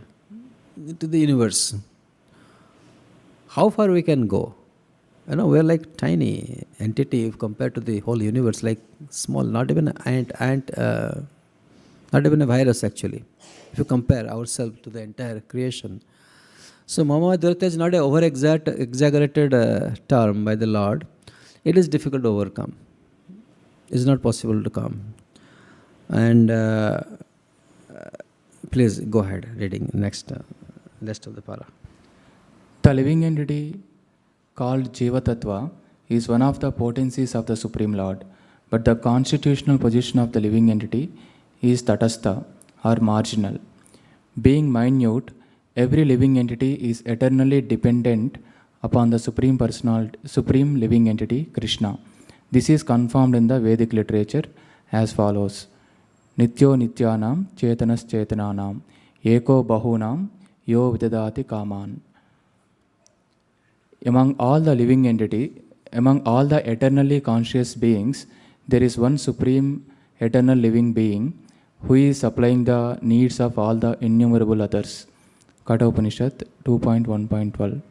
To the universe. How far we can go. We're like tiny entity if compared to the whole universe, like small, not even an ant, not even a virus actually. If you compare ourselves to the entire creation. So Mama Durta is not an exaggerated term by the Lord. It is difficult to overcome. It's not possible to come. And please go ahead, reading next rest of the para. The living entity called Jiva Tattva is one of the potencies of the Supreme Lord, but the constitutional position of the living entity is Tatastha or marginal. Being minute, every living entity is eternally dependent upon the Supreme Living Entity, Krishna. This is confirmed in the Vedic literature as follows. Nityo Nityanam Chetanas Chetananam Eko Bahunam Yo Vidadati Kaman. Among all the living entity, among all the eternally conscious beings, there is one supreme eternal living being who is supplying the needs of all the innumerable others. Katha Upanishad 2.1.12.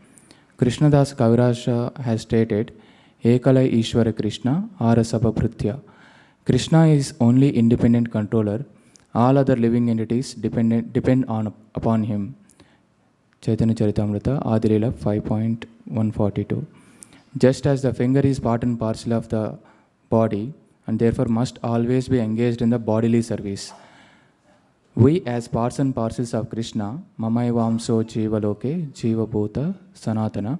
Krishnadas Kaviraj has stated, Ekalai Ishvara Krishna Arasabha Bhrutya. Krishna is only independent controller. All other living entities depend upon him. Chaitanya Charitamrita, Adilila 5.142. Just as the finger is part and parcel of the body and therefore must always be engaged in the bodily service, we as parts and parcels of Krishna, Mamaivamso Jiva Loke, Jiva Bhuta, Sanatana,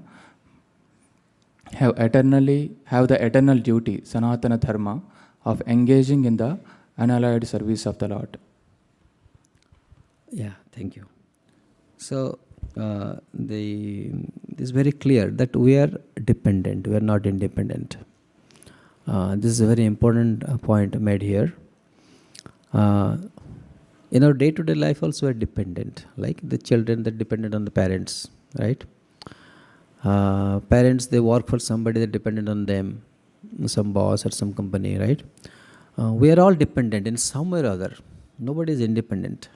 have the eternal duty, Sanatana Dharma, of engaging in the unalloyed service of the Lord. Yeah, thank you. So, it is very clear that we are dependent, we are not independent. This is a very important point made here. In our day-to-day life also we are dependent, like the children that dependent on the parents, right? Parents, they work for somebody that dependent on them, some boss or some company, right? We are all dependent in some way or other. Nobody is independent.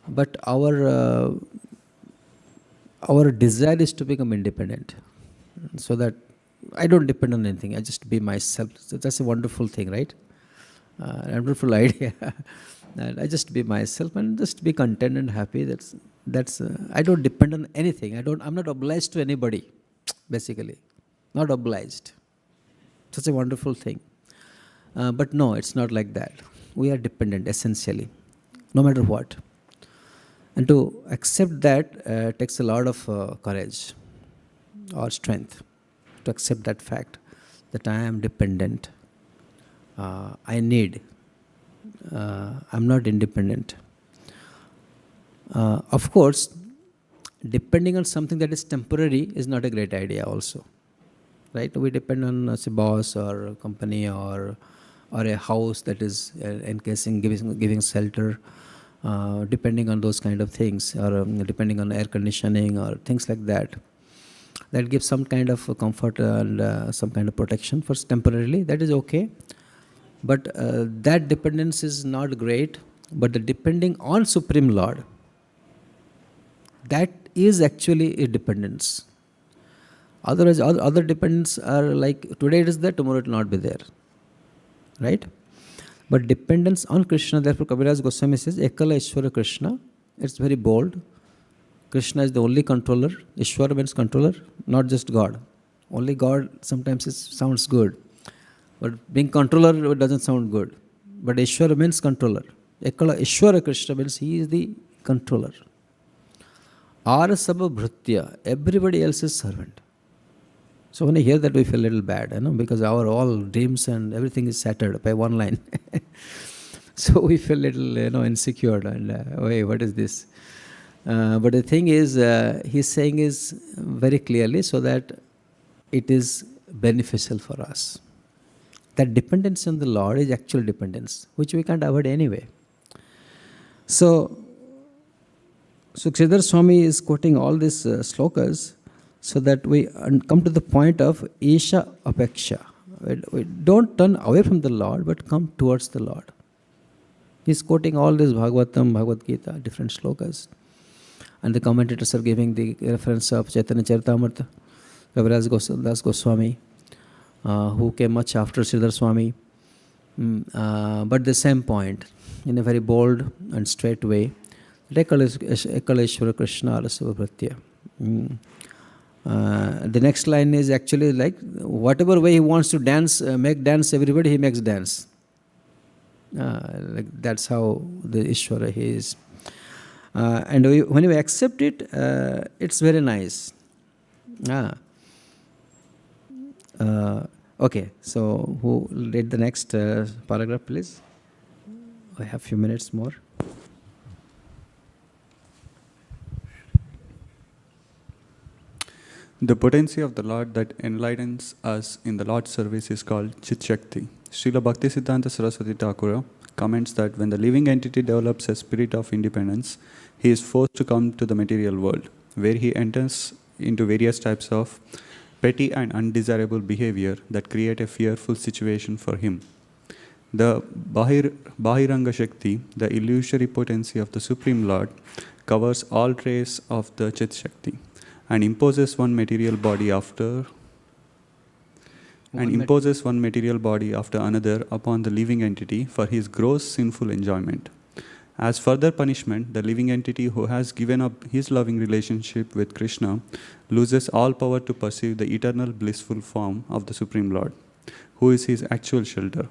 But our desire is to become independent, so that I don't depend on anything. I just be myself. So that's a wonderful thing, right? A wonderful idea. That I just be myself and just be content and happy. That's I don't depend on anything. I'm not obliged to anybody, basically. Not obliged. Such a wonderful thing. But no, it's not like that. We are dependent essentially, no matter what. And to accept that takes a lot of courage or strength to accept that fact that I am dependent. I need. I'm not independent. Of course, depending on something that is temporary is not a great idea also. Right? We depend on a boss or a company or a house that is encasing, giving shelter. Depending on those kind of things, or depending on air conditioning or things like that, that gives some kind of comfort and some kind of protection for temporarily. That is okay, but that dependence is not great. But the depending on Supreme Lord, that is actually a dependence. Otherwise, other dependence are like today it is there, tomorrow it will not be there, right? But dependence on Krishna, therefore Kaviraj Goswami says, Ekala Ishvara Krishna. It's very bold. Krishna is the only controller. Ishvara means controller, not just God. Only God sometimes sounds good. But being controller doesn't sound good. But Ishvara means controller. Ekala Ishvara Krishna means he is the controller. Arasabha Bhrutya, everybody else is servant. So when I hear that, we feel a little bad, because our all dreams and everything is shattered by one line. So we feel little, insecure and, wait, what is this? But the thing is, he's saying is very clearly so that it is beneficial for us. That dependence on the Lord is actual dependence, which we can't avoid anyway. So Sridhar Swami is quoting all these slokas so that we come to the point of Isha Apeksha. We don't turn away from the Lord, but come towards the Lord. He's quoting all this Bhagavatam, Bhagavad Gita, different slokas. And the commentators are giving the reference of Chaitanya Charitamrita, Kaviraj Das Goswami, who came much after Sridhar Swami. But the same point, in a very bold and straight way, Ekaleshwara Krishna Rasava Bhratya. The next line is actually like, whatever way he wants to dance, make dance everybody, he makes dance. Like that's how the Ishvara he is. And when you accept it, it's very nice. Okay, so who read the next paragraph, please? I have a few minutes more. The potency of the Lord that enlightens us in the Lord's service is called Chit Shakti. Srila Bhaktisiddhanta Saraswati Thakura comments that when the living entity develops a spirit of independence, he is forced to come to the material world, where he enters into various types of petty and undesirable behavior that create a fearful situation for him. The Bahiranga Shakti, the illusory potency of the Supreme Lord, covers all trace of the Chit Shakti and imposes one material body after another upon the living entity for his gross sinful enjoyment. As further punishment, the living entity who has given up his loving relationship with Krishna loses all power to perceive the eternal blissful form of the Supreme Lord, who is his actual shelter.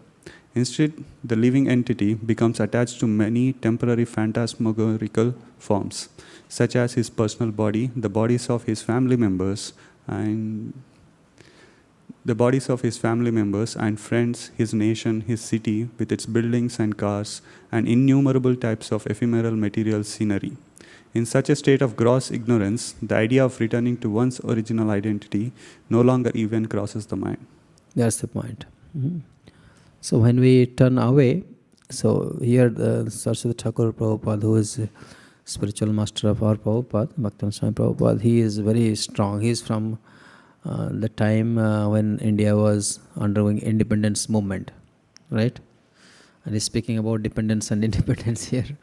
Instead, the living entity becomes attached to many temporary phantasmagorical forms, such as his personal body, the bodies of his family members, and friends, his nation, his city with its buildings and cars, and innumerable types of ephemeral material scenery. In such a state of gross ignorance, the idea of returning to one's original identity no longer even crosses the mind. That's the point. Mm-hmm. So when we turn away, so here the Saraswati Thakur Prabhupada, who is spiritual master of our Prabhupada, Bhaktivinoda Swami Prabhupada, he is very strong. He is from the time when India was undergoing independence movement, right? And he's speaking about dependence and independence here.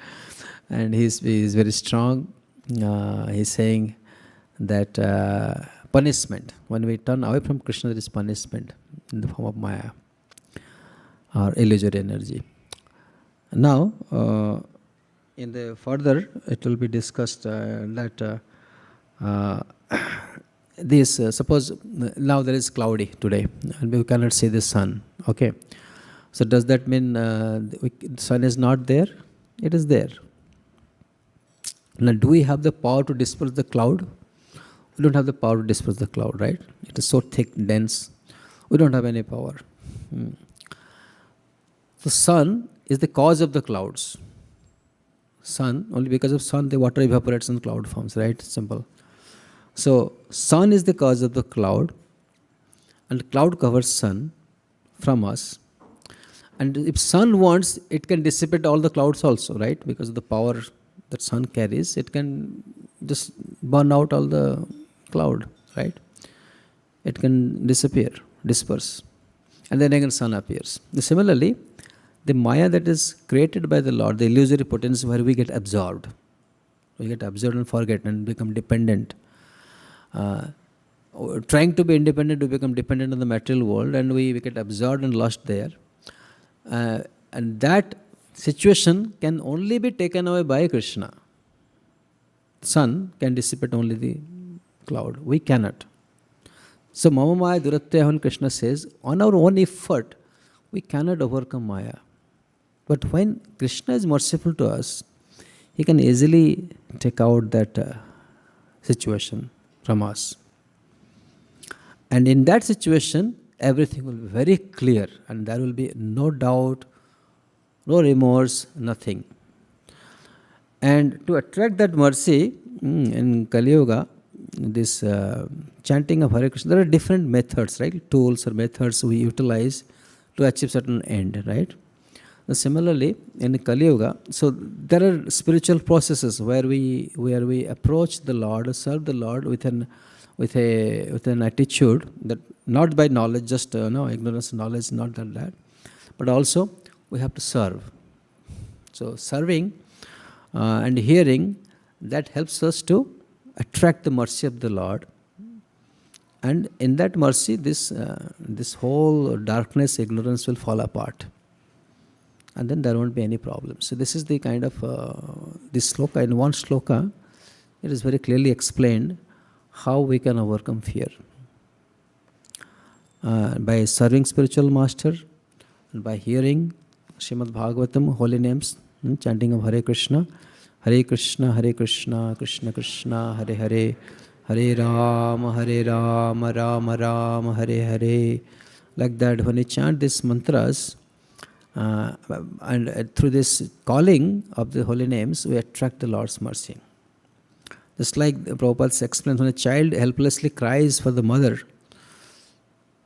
And he's very strong. He's saying that punishment, when we turn away from Krishna, there is punishment in the form of Maya, or illusory energy. Now, in the further, it will be discussed that this, suppose now there is cloudy today and we cannot see the sun, okay? So does that mean the sun is not there? It is there. Now, do we have the power to disperse the cloud? We don't have the power to disperse the cloud, right? It is so thick, dense. We don't have any power. The sun is the cause of the clouds. Sun, only because of sun the water evaporates and cloud forms, right? Simple. So sun is the cause of the cloud, and cloud covers sun from us. And if sun wants, it can dissipate all the clouds also, right? Because of the power that sun carries, it can just burn out all the cloud, right? It can disperse. And then again sun appears. Similarly, the Maya that is created by the Lord, the illusory potency where we get absorbed. We get absorbed and forget and become dependent. Trying to be independent, we become dependent on the material world, and we get absorbed and lost there. And that situation can only be taken away by Krishna. Sun can dissipate only the cloud. We cannot. So Mama Maya Duratya, when Krishna says, on our own effort, we cannot overcome Maya. But when Krishna is merciful to us, he can easily take out that situation from us. And in that situation, everything will be very clear, and there will be no doubt no remorse, nothing. And to attract that mercy, in Kali Yuga, this chanting of Hare Krishna, there are different methods, right? Tools or methods we utilize to achieve certain end, right? Similarly, in Kali Yuga, so there are spiritual processes where we approach the Lord, serve the Lord with an attitude that not by knowledge, just no ignorance, knowledge, not that, but also we have to serve. So serving and hearing, that helps us to attract the mercy of the Lord. And in that mercy, this whole darkness, ignorance will fall apart. And then there won't be any problem. So this is the kind of, this sloka, in one sloka, it is very clearly explained how we can overcome fear. By serving spiritual master, and by hearing Srimad Bhagavatam, holy names, chanting of Hare Krishna, Krishna, Krishna Krishna, Hare Hare, Hare Rama, Rama Rama, Hare Hare. Like that, when we chant these mantras, and through this calling of the holy names, we attract the Lord's mercy. Just like Prabhupada explains, when a child helplessly cries for the mother,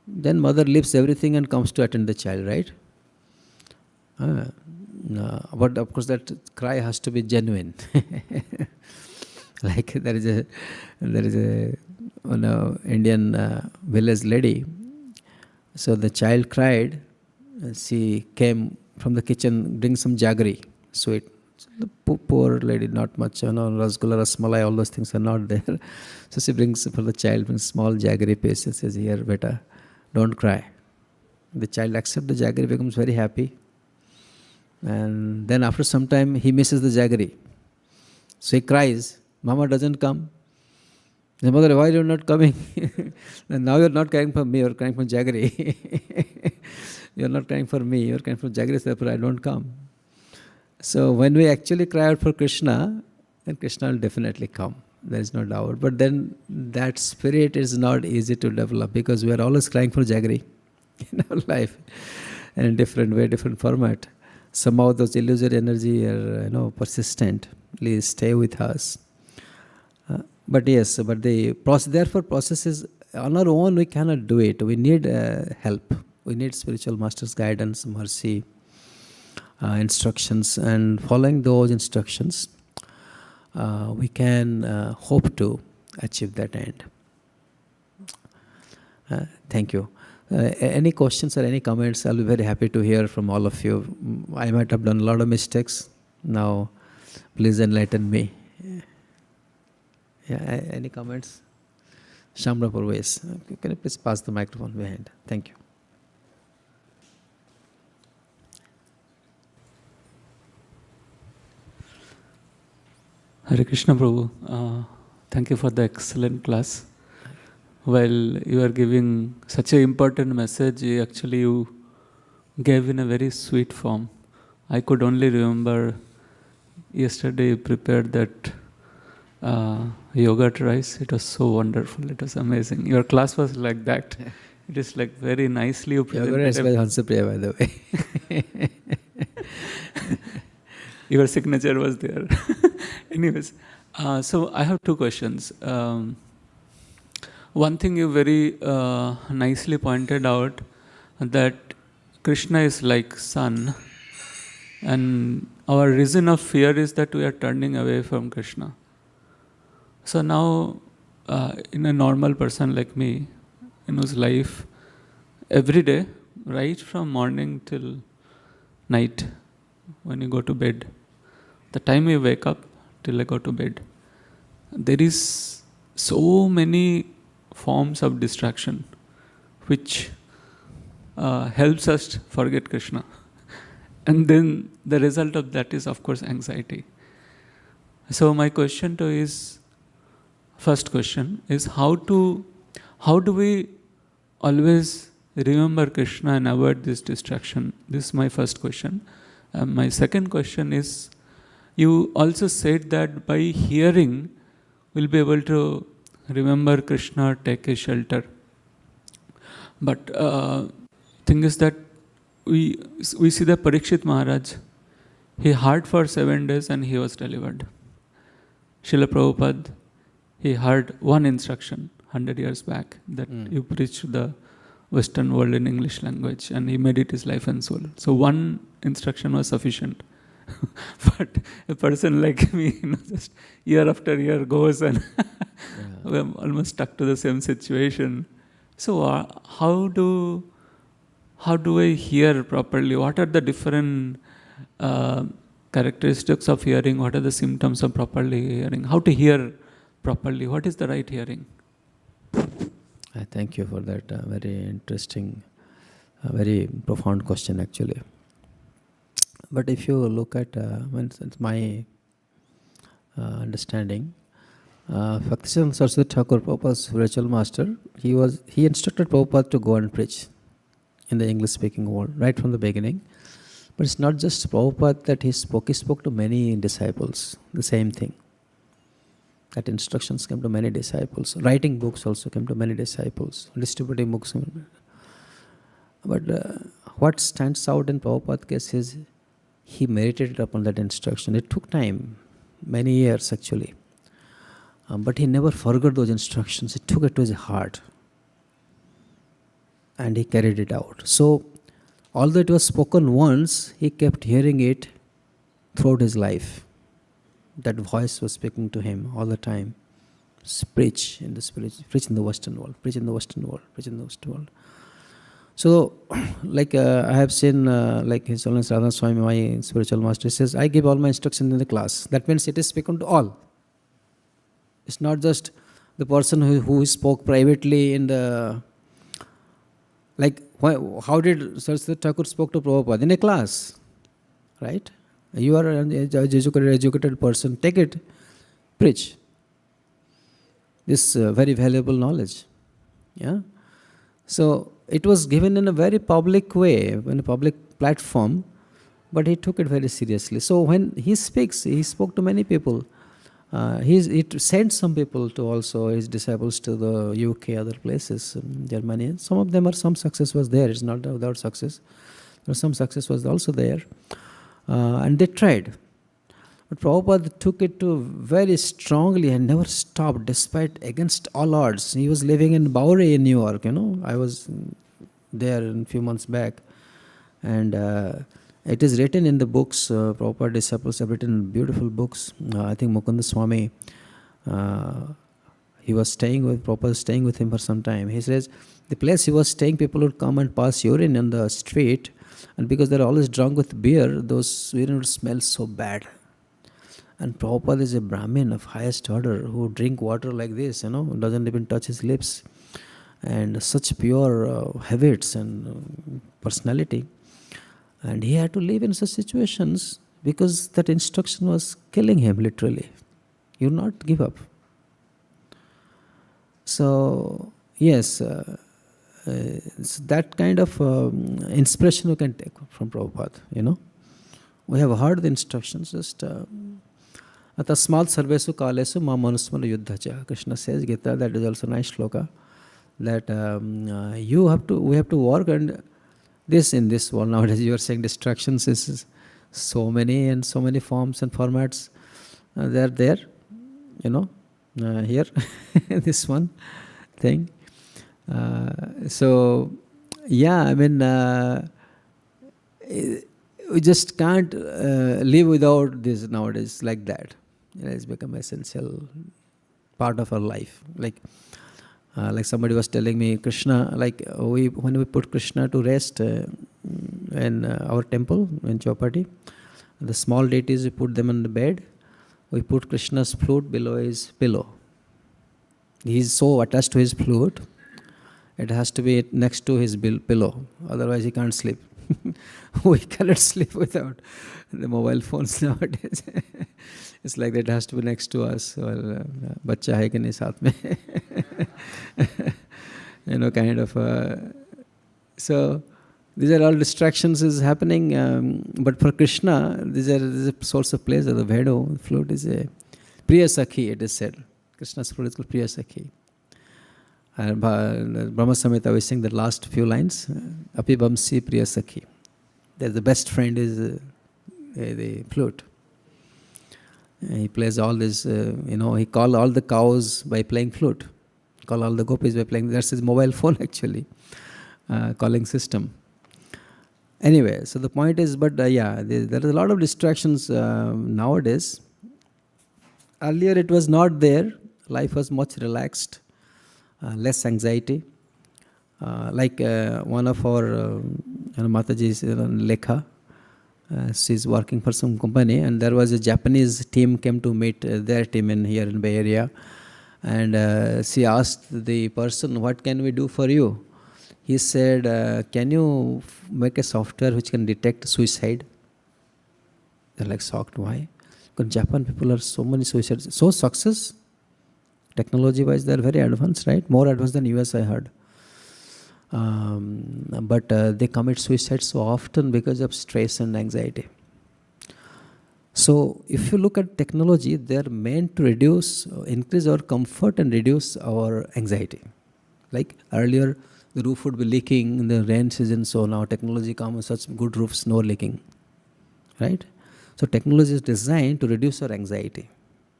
then mother leaves everything and comes to attend the child, right? But of course that cry has to be genuine. Like there is a Indian village lady. So the child cried. She came from the kitchen, bring some jaggery, sweet. So the poor lady, not much, rasgulla, rasmalai, all those things are not there. So she brings for the child, brings small jaggery piece and says, "Here, beta, don't cry." The child accepts the jaggery, becomes very happy. And then after some time, he misses the jaggery. So he cries. Mama doesn't come. The mother, "Why you're not coming?" And now you're not crying for me, you're crying for jaggery. You're not crying for me, you're crying for jaggery, therefore I don't come. So when we actually cry out for Krishna, then Krishna will definitely come. There is no doubt. But then that spirit is not easy to develop because we are always crying for jaggery in our life, and in different way, different format. Somehow those illusory energy are persistently stay with us. But yes, but the process, therefore processes on our own we cannot do it. We need help. We need spiritual master's guidance, mercy, instructions, and following those instructions, we can hope to achieve that end. Thank you. Any questions or any comments? I'll be very happy to hear from all of you. I might have done a lot of mistakes. Now, please enlighten me. Yeah, any comments? Shamra Purves. Can you please pass the microphone behind? Thank you. Hare Krishna Prabhu, thank you for the excellent class. While you are giving such an important message, actually you gave in a very sweet form. I could only remember yesterday you prepared that yogurt rice. It was so wonderful. It was amazing. Your class was like that. It is like very nicely you presented. Yogurt rice by Hansapriya, by the way. Your signature was there. Anyways, so I have two questions. One thing you very nicely pointed out, that Krishna is like sun, and our reason of fear is that we are turning away from Krishna. So now, in a normal person like me, in whose life, every day, right from morning till night, when you go to bed, the time you wake up till I go to bed, there is so many forms of distraction which helps us forget Krishna. And then the result of that is, of course, anxiety. So my question to you is, first question is how do we always remember Krishna and avoid this distraction? This is my first question. My second question is, you also said that by hearing, we'll be able to remember Krishna, take a shelter. But thing is that we see the Parikshit Maharaj, He heard for 7 days and he was delivered. Srila Prabhupada, he heard one instruction 100 years back that you preach to the Western world in English language, and he made it his life and soul. So one instruction was sufficient. But a person like me, just year after year goes and we're almost stuck to the same situation. So how do I hear properly? What are the different characteristics of hearing? What are the symptoms of properly hearing? How to hear properly? What is the right hearing? I thank you for that very interesting, very profound question actually. But if you look at, it's my understanding, Bhaktisiddhanta Saraswati Thakur, Prabhupada's spiritual master, he instructed Prabhupada to go and preach in the English-speaking world right from the beginning. But it's not just Prabhupada that he spoke to many disciples, the same thing. That instructions came to many disciples. Writing books also came to many disciples. Distributing books. But what stands out in Prabhupada's case is he meditated upon that instruction. It took time, many years actually. But he never forgot those instructions. He took it to his heart. And he carried it out. So, although it was spoken once, he kept hearing it throughout his life. That voice was speaking to him all the time. Preach in the spirit, preach in the Western world, preach in the Western world, preach in the Western world. So, like I have seen, like His Holiness Radha Swami, my spiritual master, says, I give all my instructions in the class. That means it is spoken to all. It's not just the person who spoke privately in the, like, how did Saraswati Thakur spoke to Prabhupada? In a class, right? You are an educated person, take it, preach. This very valuable knowledge. Yeah. So it was given in a very public way, in a public platform, but he took it very seriously. So when he speaks, he spoke to many people. He sent some people to also his disciples to the UK, other places, Germany. Some of them some success was there. It's not without success. Some success was also there. And they tried. But Prabhupada took it to very strongly and never stopped despite against all odds. He was living in Bowery in New York, I was there a few months back. And it is written in the books, Prabhupada disciples have written beautiful books. I think Mukunda Swami, he was Prabhupada was staying with him for some time. He says, the place he was staying, people would come and pass urine on the street. And because they're always drunk with beer, those urine would smell so bad. And Prabhupada is a Brahmin of highest order who drink water like this, doesn't even touch his lips. And such pure habits and personality. And he had to live in such situations because that instruction was killing him literally. You not give up. So, yes, it's that kind of inspiration you can take from Prabhupada, We have heard the instructions, just Atasmal sarvesu kalesu ma manusmara yuddhacha. Krishna says, Gita, that is also a nice shloka, that we have to work and this in this world nowadays. You are saying distractions is so many and so many forms and formats. They are there, here, this one thing. So, yeah, I mean, we just can't live without this nowadays like that. It's become essential part of our life. Like somebody was telling me, Krishna, when we put Krishna to rest in our temple in Chowpatty, the small deities, we put them on the bed. We put Krishna's flute below his pillow. He's so attached to his flute, it has to be next to his pillow. Otherwise, he can't sleep. We cannot sleep without the mobile phones nowadays. It's like that, it has to be next to us. Well, bachcha hai ki nahi saath mein. Kind of. So these are all distractions is happening. But for Krishna, this is a source of pleasure. The Vedo flute is a Priya Sakhi, it is said. Krishna's flute is called Priya Sakhi. And Brahma Samhita, we sing the last few lines. Api Bamsi Priya Sakhi. The best friend is the flute. He plays all this, he called all the cows by playing flute. Call all the gopis by playing. That's his mobile phone actually, calling system. Anyway, so the point is, but there is a lot of distractions nowadays. Earlier it was not there. Life was much relaxed, less anxiety. Like one of our Mataji's, Lekha, she's working for some company, and there was a Japanese team came to meet their team here in Bay Area, and she asked the person, "What can we do for you?" He said, "Can you make a software which can detect suicide?" They're like shocked. Why? Because Japan people are so many suicides, so success. Technology-wise, they're very advanced, right? More advanced than US, I heard. But they commit suicide so often because of stress and anxiety. So if you look at technology, they're meant to increase our comfort and reduce our anxiety. Like earlier, the roof would be leaking in the rain season, so now technology comes, such good roofs, no leaking, right? So technology is designed to reduce our anxiety.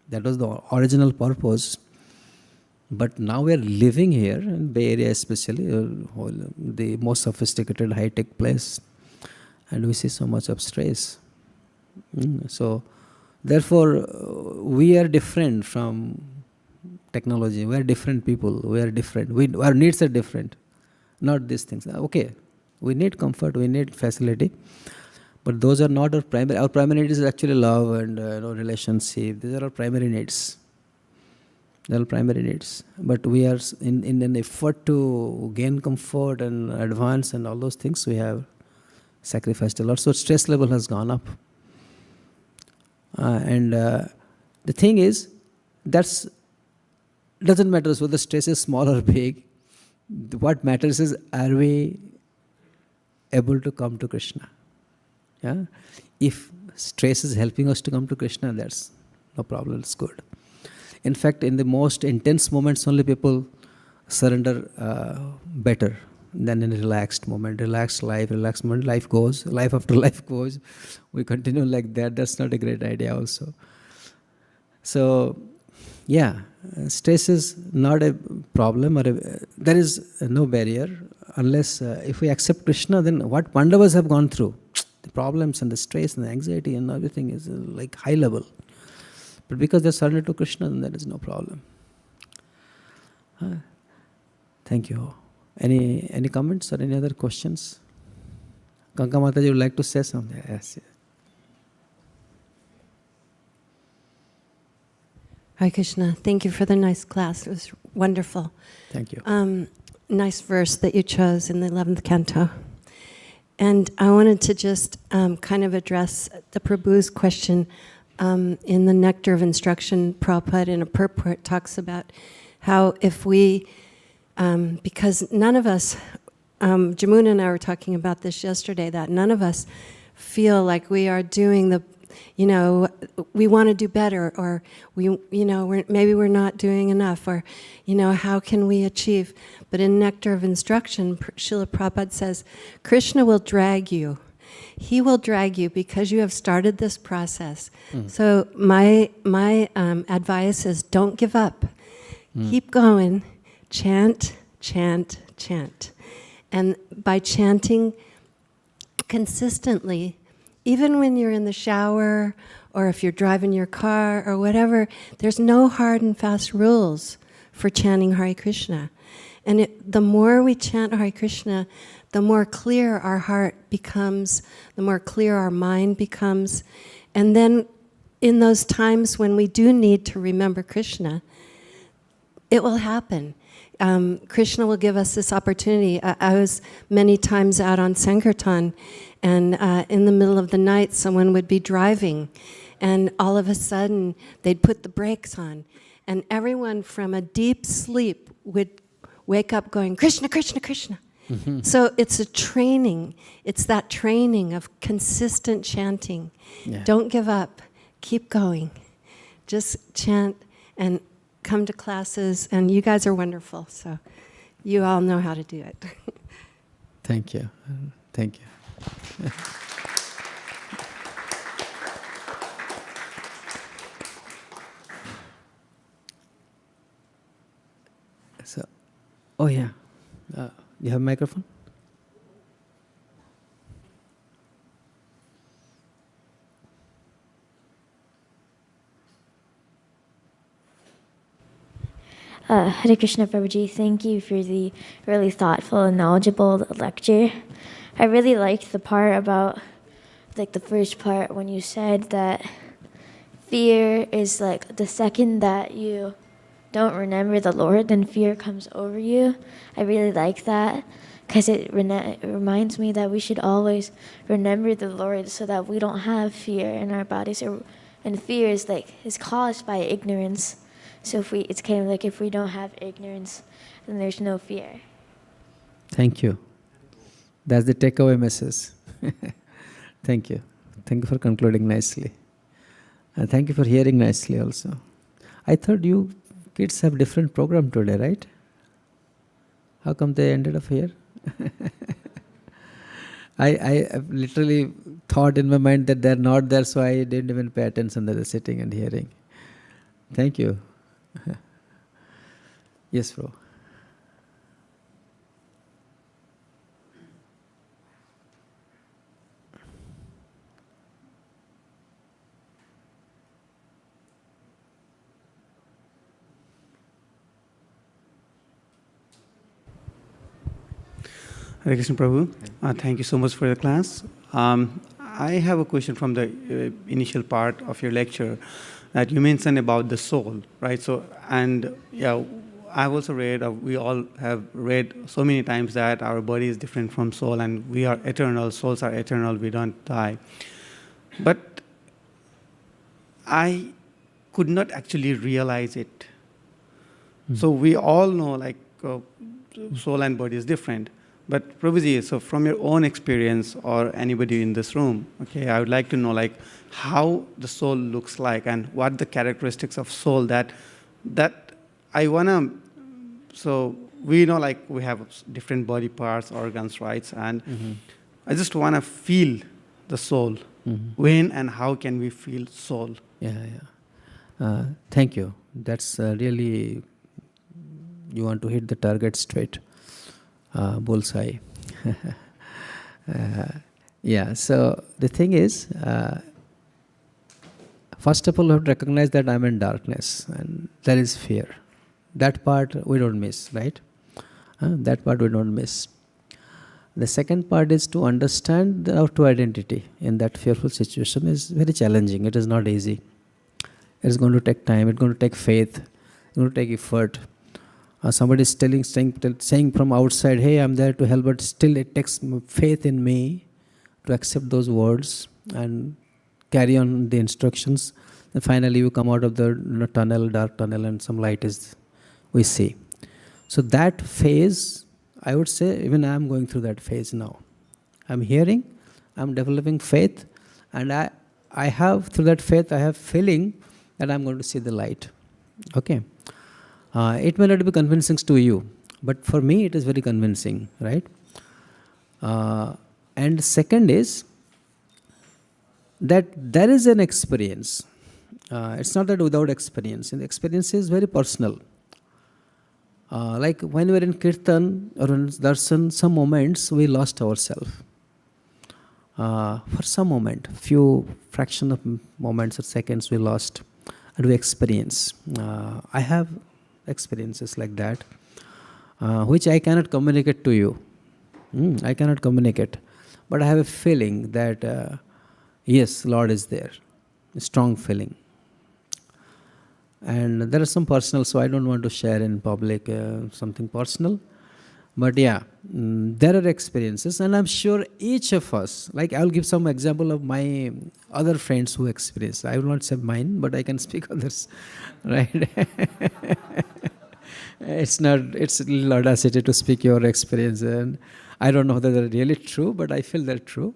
That was the original purpose. But now we are living here in Bay Area, especially the most sophisticated high-tech place, and we see so much of stress. So therefore, we are different from technology. We are different people. We are different. Our needs are different. Not these things. Okay, we need comfort. We need facility. But those are not our primary. Our primary needs is actually love and relationship. These are our primary needs. They are primary needs. But we are in an effort to gain comfort and advance and all those things, we have sacrificed a lot. So stress level has gone up. And the thing is, doesn't matter whether stress is small or big. What matters is, are we able to come to Krishna? Yeah? If stress is helping us to come to Krishna, that's no problem, it's good. In fact, in the most intense moments, only people surrender better than in a relaxed moment. Relaxed moment, life goes, life after life goes. We continue like that. That's not a great idea also. So, yeah, stress is not a problem, there is no barrier unless if we accept Krishna, then what Pandavas have gone through, the problems and the stress and the anxiety and everything is like high level. But because they surrender to Krishna, then there is no problem. Thank you. Any comments or any other questions? Kanka Mataji would like to say something. Yes. Hare Krishna, thank you for the nice class. It was wonderful. Thank you. Nice verse that you chose in the 11th canto. And I wanted to just kind of address the Prabhu's question. In the Nectar of Instruction, Prabhupada in a purport talks about how if we, because none of us, Jamuna and I were talking about this yesterday, that none of us feel like we are doing the, we want to do better, or maybe we're not doing enough, or, how can we achieve? But in Nectar of Instruction, Srila Prabhupada says, Krishna will drag you. He will drag you because you have started this process. So my advice is, don't give up. Keep going. Chant, chant, chant. And by chanting consistently, even when you're in the shower or if you're driving your car or whatever, there's no hard and fast rules for chanting Hare Krishna. And the more we chant Hare Krishna, the more clear our heart becomes, the more clear our mind becomes. And then in those times when we do need to remember Krishna, it will happen. Krishna will give us this opportunity. I was many times out on Sankirtan, and in the middle of the night, someone would be driving, and all of a sudden, they'd put the brakes on, and everyone from a deep sleep would wake up going, Krishna, Krishna, Krishna. Mm-hmm. So it's a training. It's that training of consistent chanting. Yeah. Don't give up. Keep going. Just chant and come to classes, and you guys are wonderful, so you all know how to do it. Thank you. Thank you. Oh, yeah. You have a microphone? Hare Krishna Prabhuji, thank you for the really thoughtful and knowledgeable lecture. I really liked the part about, like the first part when you said that fear is like the second that you don't remember the Lord, then fear comes over you. I really like that because it reminds me that we should always remember the Lord so that we don't have fear in our bodies. And fear is caused by ignorance. So it's kind of like if we don't have ignorance, then there's no fear. Thank you. That's the takeaway message. Thank you. Thank you for concluding nicely. And thank you for hearing nicely also. I thought you kids have different program today, right? How come they ended up here? I literally thought in my mind that they're not there, so I didn't even pay attention that they're sitting and hearing. Thank you. Yes, bro. Hare Krishna Prabhu, thank you so much for the class. I have a question from the initial part of your lecture that you mentioned about the soul, right? So, and yeah, I've also read, we all have read so many times that our body is different from soul and we are eternal, souls are eternal, we don't die. But I could not actually realize it. So we all know like soul and body is different. But Prabhuji, so from your own experience or anybody in this room, okay, I would like to know like how the soul looks like and what the characteristics of soul that I wanna. So we know like we have different body parts, organs, right? And I just wanna feel the soul. When and how can we feel soul? Yeah. Thank you. That's really, you want to hit the target straight. Bullseye. Yeah, so the thing is, first of all, you have to recognize that I'm in darkness and there is fear. That part we don't miss, right? That part we don't miss. The second part is to understand our true identity in that fearful situation is very challenging. It is not easy. It is going to take time. It's going to take faith. It's going to take effort. Somebody is saying from outside, hey, I'm there to help, but still it takes faith in me to accept those words and carry on the instructions. And finally you come out of the tunnel, dark tunnel, and some light is we see. So that phase, I would say, even I am going through that phase now. I'm hearing, I'm developing faith, and I have, through that faith, I have feeling that I'm going to see the light. Okay. It may not be convincing to you, but for me it is very convincing, right? And second is that there is an experience. It's not that without experience. And the experience is very personal. Like when we are in Kirtan or in Darshan, some moments we lost ourselves. For some moment, few fraction of moments or seconds we lost and we experience. I have experiences like that, which I cannot communicate to you. I cannot communicate. But I have a feeling that, yes, Lord is there. A strong feeling. And there are some personal, so I don't want to share in public something personal. But yeah, there are experiences, and I'm sure each of us, like I'll give some example of my other friends who experience. I will not say mine, but I can speak others, right? It's a little audacity to speak your experience, and I don't know whether they're really true, but I feel they're true.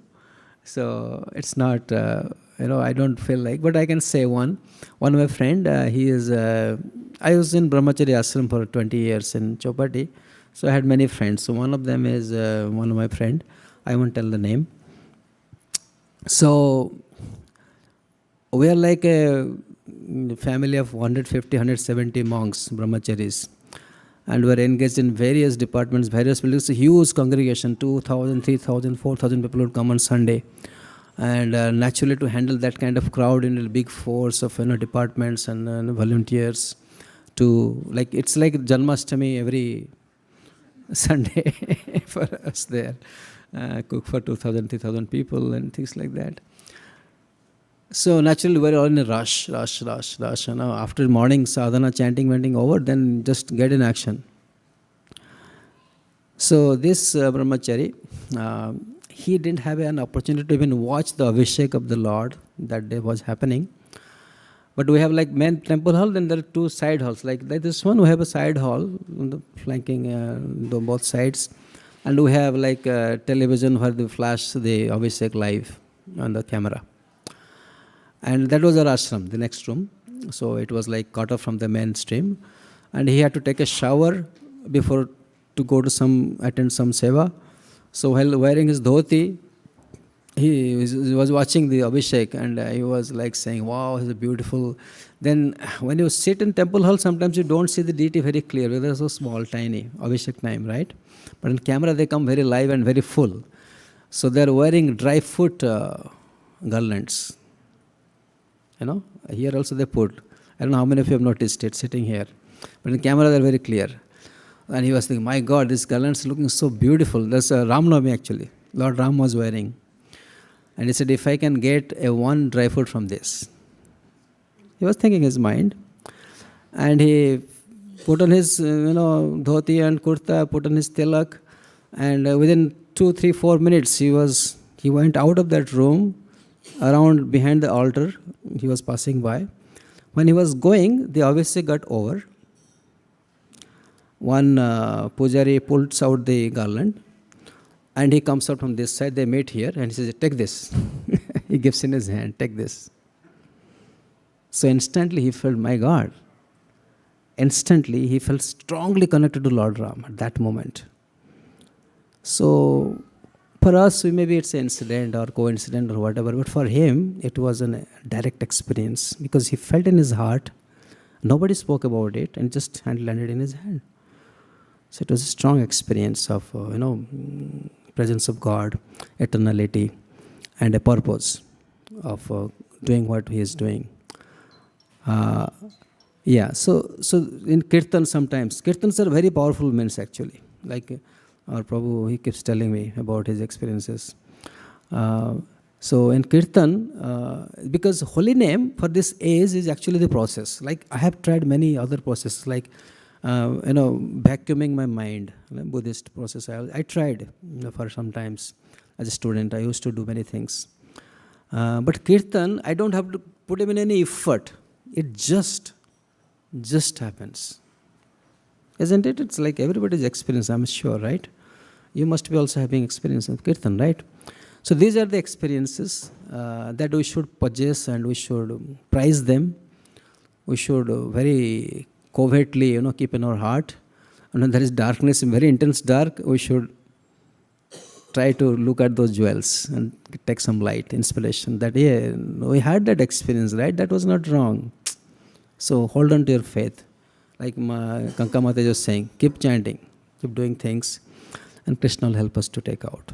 So it's not, I don't feel like, but I can say one of my friend, I was in Brahmachari Ashram for 20 years in Chopati. So I had many friends. So one of them is one of my friend. I won't tell the name. So we are like a family of 150, 170 monks, brahmacharis. and were engaged in various departments, various buildings. A huge congregation, 2,000, 3,000, 4,000 people would come on Sunday. And naturally, to handle that kind of crowd in a big force of departments and volunteers, to like it's like Janmashtami every Sunday for us there, cook for 2,000, 3,000 people and things like that. So naturally, we were all in a rush. After morning sadhana, chanting over, then just get in action. So this brahmachari, he didn't have an opportunity to even watch the Abhishek of the Lord that day was happening. But we have like main temple hall, then there are two side halls. Like this one, we have a side hall on the flanking on both sides. And we have like a television where they flash the Abhishek live on the camera. And that was our ashram, the next room. So it was like cut off from the mainstream. And he had to take a shower before to go to attend some seva. So while wearing his dhoti, he was watching the Abhishek and he was like saying, wow, he's a beautiful. Then when you sit in temple hall, sometimes you don't see the deity very clear because they're so small, tiny, Abhishek time, right? But in camera, they come very live and very full. So they're wearing dry foot garlands. Here also they put. I don't know how many of you have noticed it sitting here. But in camera, they're very clear. And he was thinking, my God, this garland is looking so beautiful. That's Ram Navami actually. Lord Ram was wearing. And he said, if I can get one dry foot from this. He was thinking in his mind. And he put on his dhoti and kurta, put on his tilak. And within 2, 3, 4 minutes, he went out of that room, around behind the altar. He was passing by. When he was going, the Abhishek got over. One pujari pulls out the garland and he comes out from this side. They meet here and he says, take this. He gives in his hand, take this. So instantly he felt, my God. Instantly he felt strongly connected to Lord Ram at that moment. So for us, maybe it's an incident or coincidence or whatever, but for him, it was a direct experience because he felt in his heart, nobody spoke about it, and just hand landed in his hand. So it was a strong experience of, presence of God, eternality, and a purpose of doing what he is doing. So in Kirtan sometimes, Kirtans are very powerful means actually, like our Prabhu, he keeps telling me about his experiences. So in Kirtan, because holy name for this age is actually the process. Like I have tried many other processes, like vacuuming my mind, Buddhist process. I tried for some times as a student. I used to do many things. But Kirtan, I don't have to put even any effort. It just happens. Isn't it? It's like everybody's experience, I'm sure, right? You must be also having experience of Kirtan, right? So these are the experiences that we should possess and we should prize them. We should very covertly, keep in our heart. And when there is darkness, very intense dark, we should try to look at those jewels and take some light, inspiration. That, we had that experience, right? That was not wrong. So hold on to your faith. Like Kanka Mata was saying, keep chanting, keep doing things, and Krishna will help us to take out.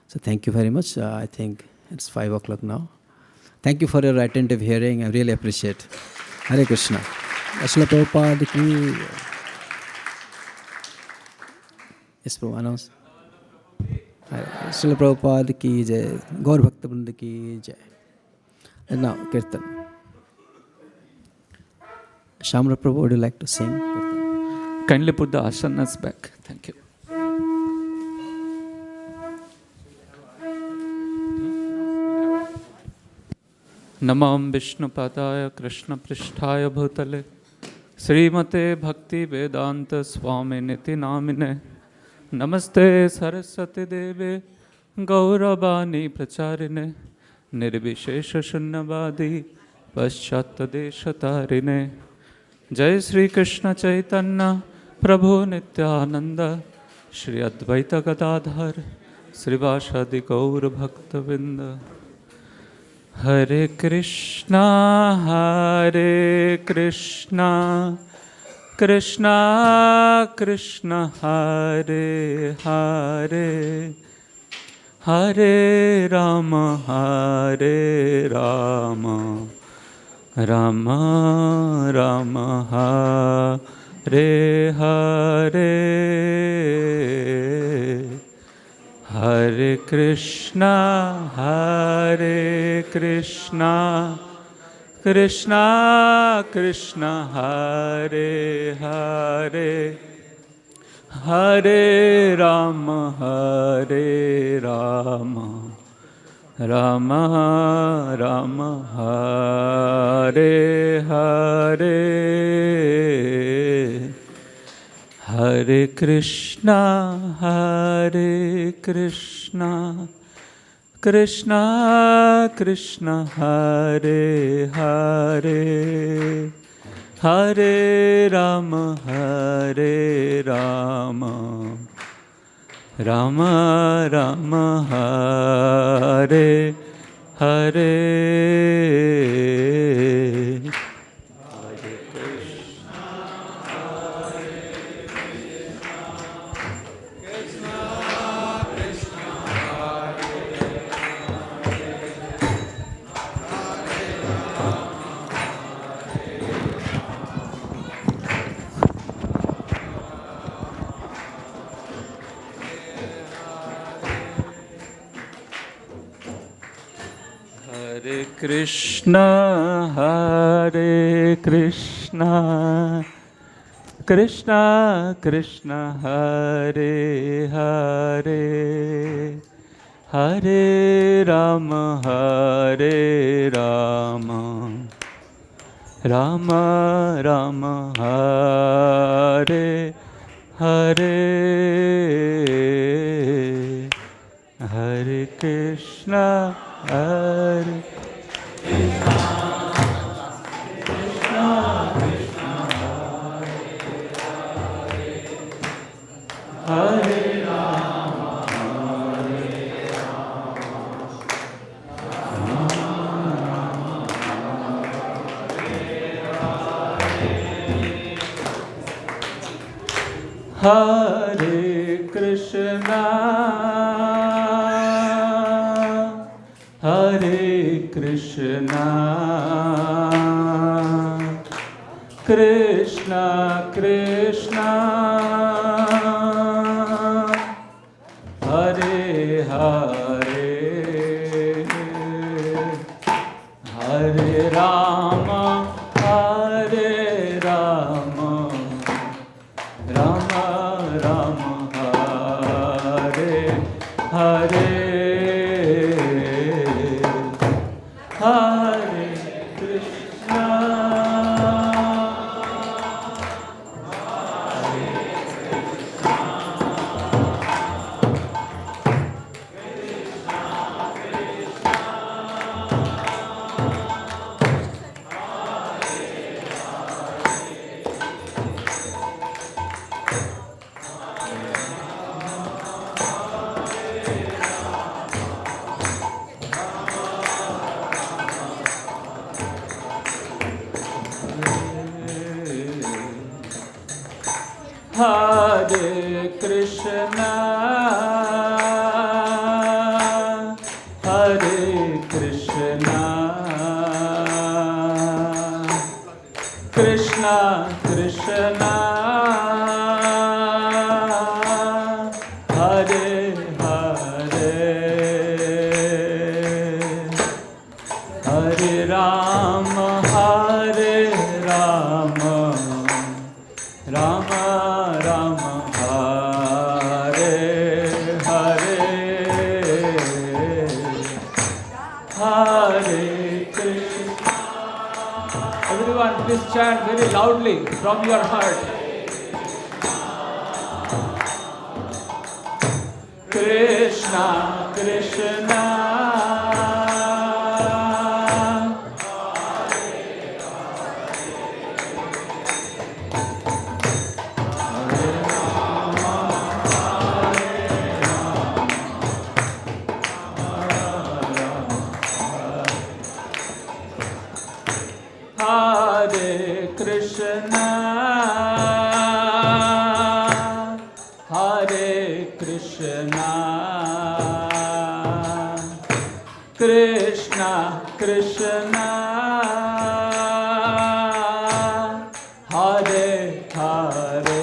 So thank you very much. I think it's 5 o'clock now. Thank you for your attentive hearing. I really appreciate. Hare Krishna. Srila Prabhupada ki. Yes, Prabhu, announce. Srila Prabhupada ki jai. Gaur Bhakta Vrinda ki jai. And now, Kirtan. Shamra Prabhu, would you like to sing? Kindly put the asanas back. Thank you. Namam Vishnupadaya Krishna Pristhaya Bhutale Srimate Bhakti Vedanta Swami Niti Namine Namaste Saraswati Deve Gauravani Pracharine Nirvishesha Shunyavadi Paschata Deshatarine Jai Sri Krishna Chaitanya Prabhu Nityananda Shri Advaita Gadadhar Srivashadi Gaur Bhakta Vinda Hare Krishna Krishna Krishna Hare Hare Hare Rama Hare Rama Rama Rama Hare Hare Hare Krishna Krishna Krishna Hare Hare Hare Rama Hare Rama Rama Rama Hare Hare Hare Krishna Krishna Krishna Hare Hare Hare Rama Hare Rama Rama Rama Hare Hare Hare Krishna Krishna Krishna Hare Hare Hare Rama Hare Rama Rama Rama Hare Hare Hare Krishna Hare Hare Hare Krishna Hare Krishna Krishna Krishna Hare Hare Hare Rama Hare Rama Rama Rama Hare Hare Hare Krishna Hare Krishna Hare Krishna Krishna Krishna Hare Hare Hare Rama Hare Rama Rama Rama Hare Hare Hare Krishna. Everyone, please chant very loudly from your heart. Krishna Krishna Hare Krishna Krishna, Krishna Krishna, Hare Hare,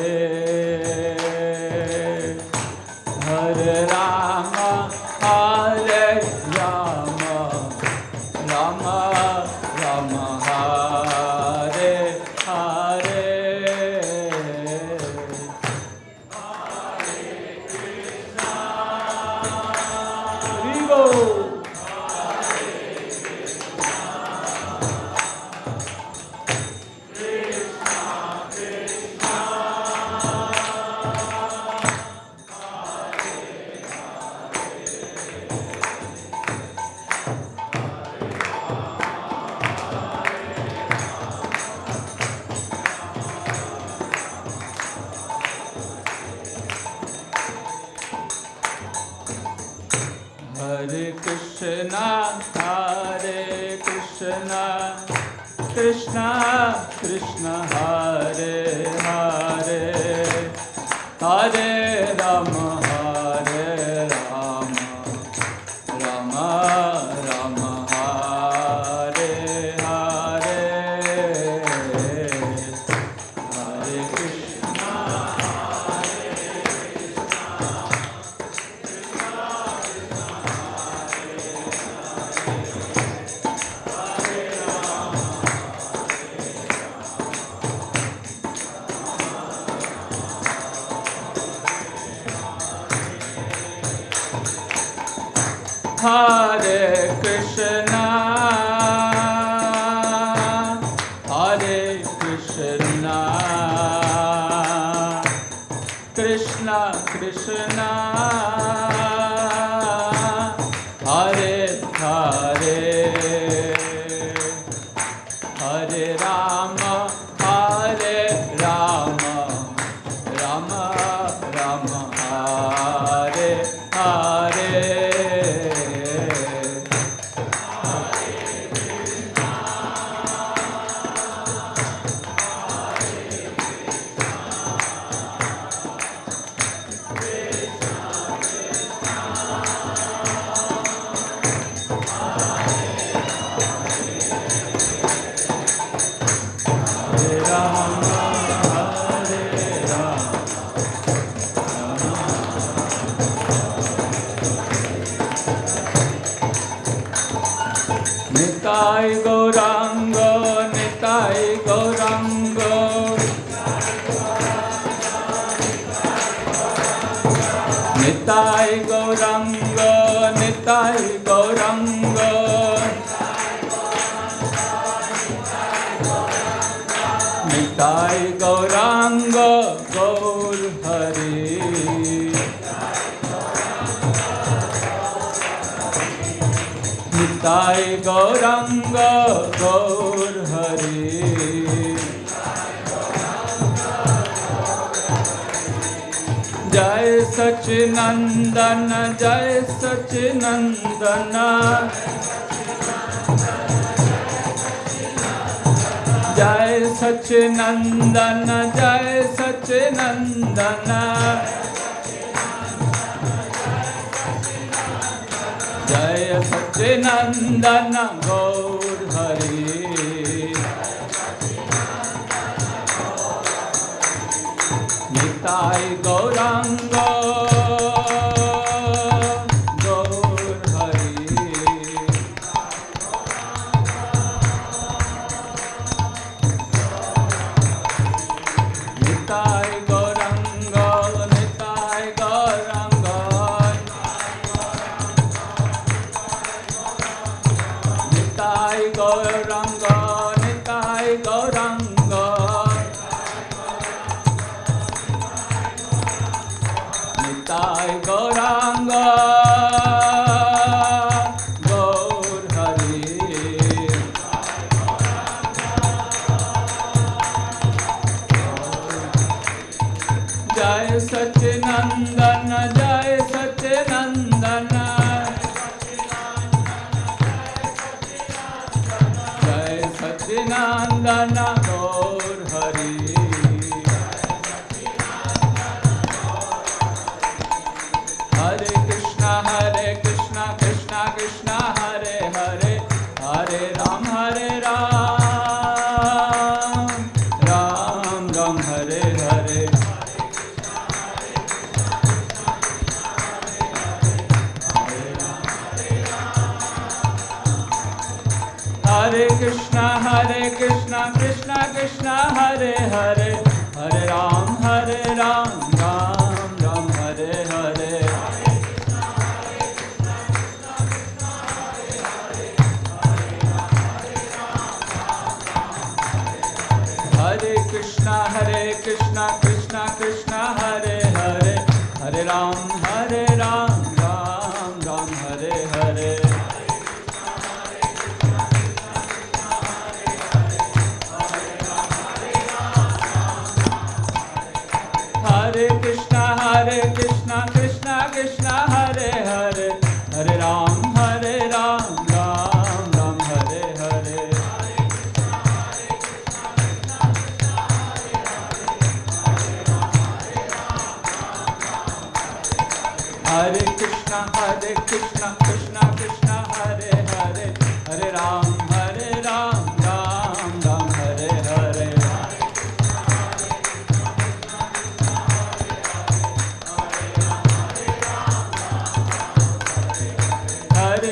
Hare Rama, Hare Rama, Rama Rama, Hare Hare. Hare Krishna, Krishna Krishna, Hare Hare, Hare Rama, Hare Rama, Rama Rama, Hare Hare, Hare Krishna. Hare Krishna, Hare Krishna, Krishna Krishna, Hare Hare, Hare Rama, Hare Rama, Rama Rama, Hare Hare. Nitai Gauranga, Nitai Gauranga, Nitai Gauranga, Nitai Gauranga, Nitai Gauranga, Gaur Hari. Nitai Gauranga, Gaur Hari. Jai Sachinandana, Jai Sachinandana, Jai Sachinandana, Jai Sachinandana, Jaya Sachinandana, Gaur Hari. Nitai Gauranga, Gaur Hari. Nitai Gauranga, Nitai Gauranga, Nitai Gauranga, Nitai Gauranga, Nitai Gauranga, Gaur Hari. Jai Sachinandana, Jai Sachinandana, Jai Sachinandana, Gaur Hari. Hare Krishna, Krishna Krishna, Hare Hare, Hare Ram, Ram Ram, Hare Hare. Hare Krishna, Krishna Krishna, Hare Hare, Hare Ram, Ram Ram, Hare Hare. Hare Krishna, Krishna Krishna, Hare Hare, Hare Ram, Ram Ram, Hare Hare. Hare Krishna, Krishna Krishna, Hare Hare, Hare Ram, Ram Ram, Hare Hare. Hare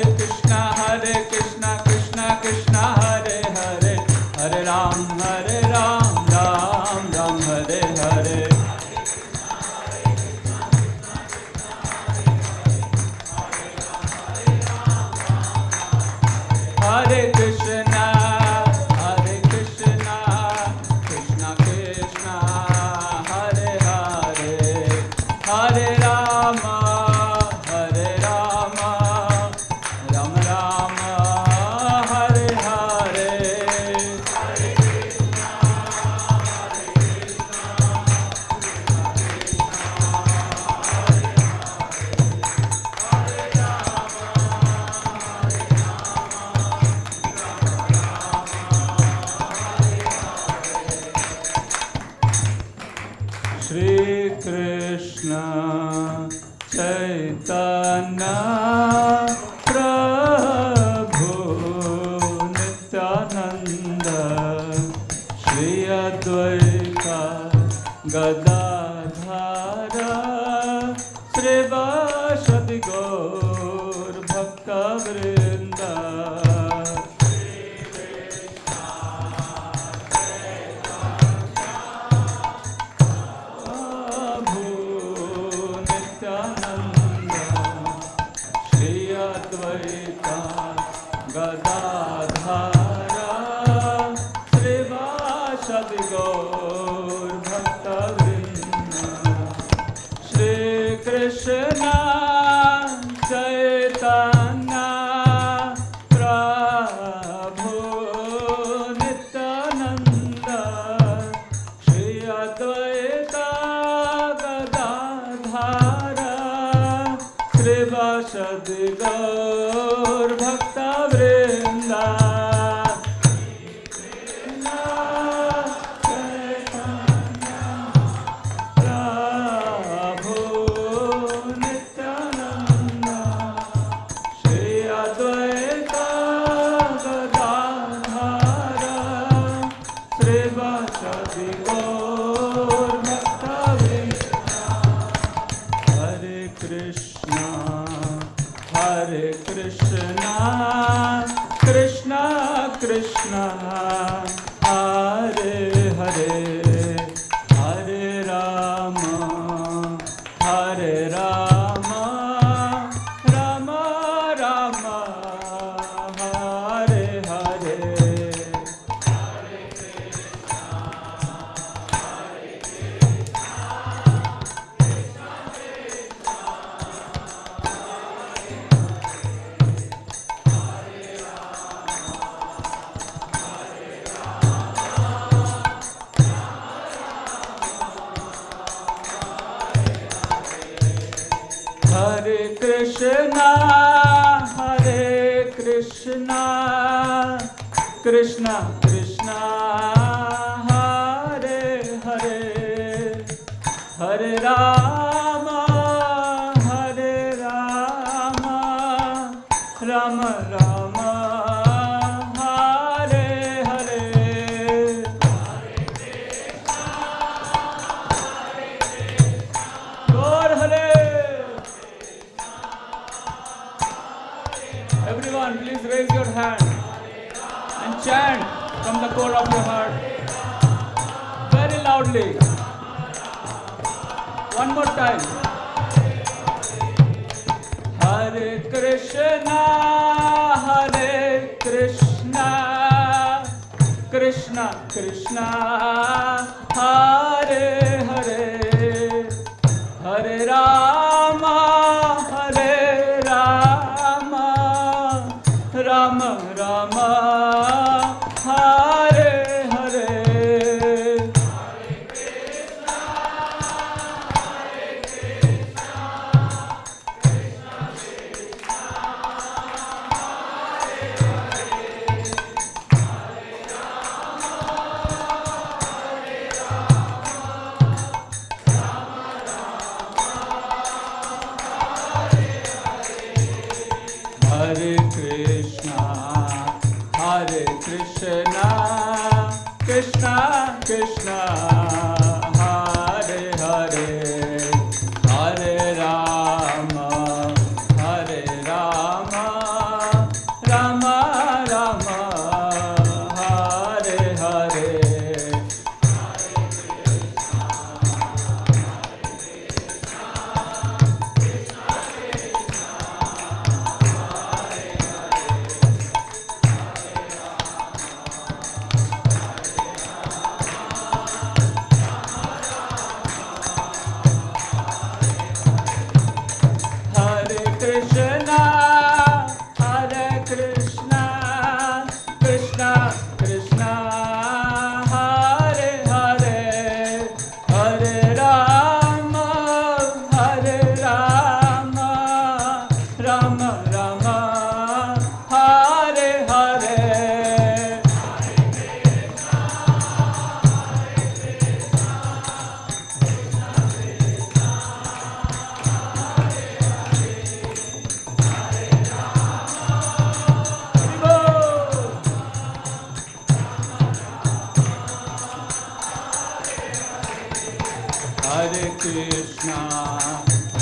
Krishna, Krishna Krishna, Hare Hare, Hare Ram, Ram Ram, Hare Hare. Hare Krishna, Krishna Krishna, Hare Hare, Hare Rama, Rama Rama, Hare Hare. Shri Krishna Chaitanya Prabhu Nityananda Shri Advaita Gadadhara Srivasadi Gaur Bhakta Vrinda. Krishna Chaitanya Prabhu Nityananda Shri Advaita Gadadhara Srivasadi Gaur Bhakta Vrinda. Krishna Krishna, Hare Hare, Hare Rama, Rama Rama, Hare Hare. Hare Krishna, Krishna Krishna, Hare Hare, Hare Rama, Rama Rama, Hare Hare. Gaur Hare. Everyone, please raise your hand and of your heart. Very loudly. One more time. Hare Krishna, Krishna Krishna, Hare Hare, Hare Rama, Rama Rama, Hare Hare. Hare Krishna, Krishna Krishna, Hare Hare, Hare Rama, Rama Rama, Hare Hare.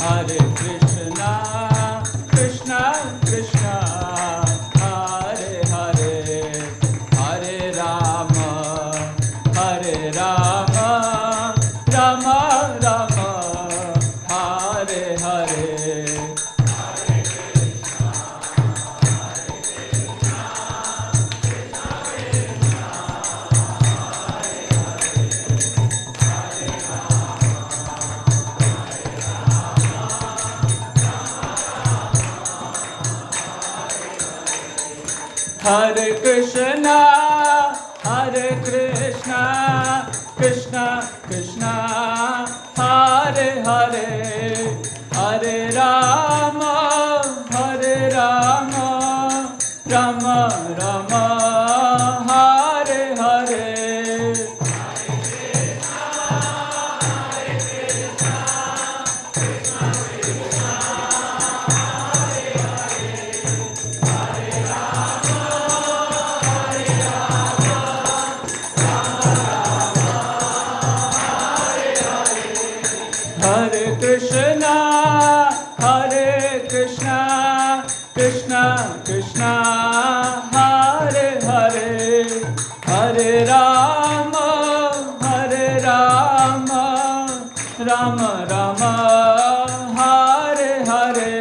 Hare Krishna, Krishna Krishna, Hare Hare, Hare Rama, Rama Rama, Hare Hare. Hare Krishna, Krishna Krishna, Hare Hare, Hare Rama, Rama Rama, Hare Hare. Hare Krishna, Krishna Krishna, Hare Hare, Hare Rama, Rama Rama, Hare Hare. Hare Krishna, Krishna Krishna, Hare Hare, Hare Rama, Rama Rama, Hare Hare.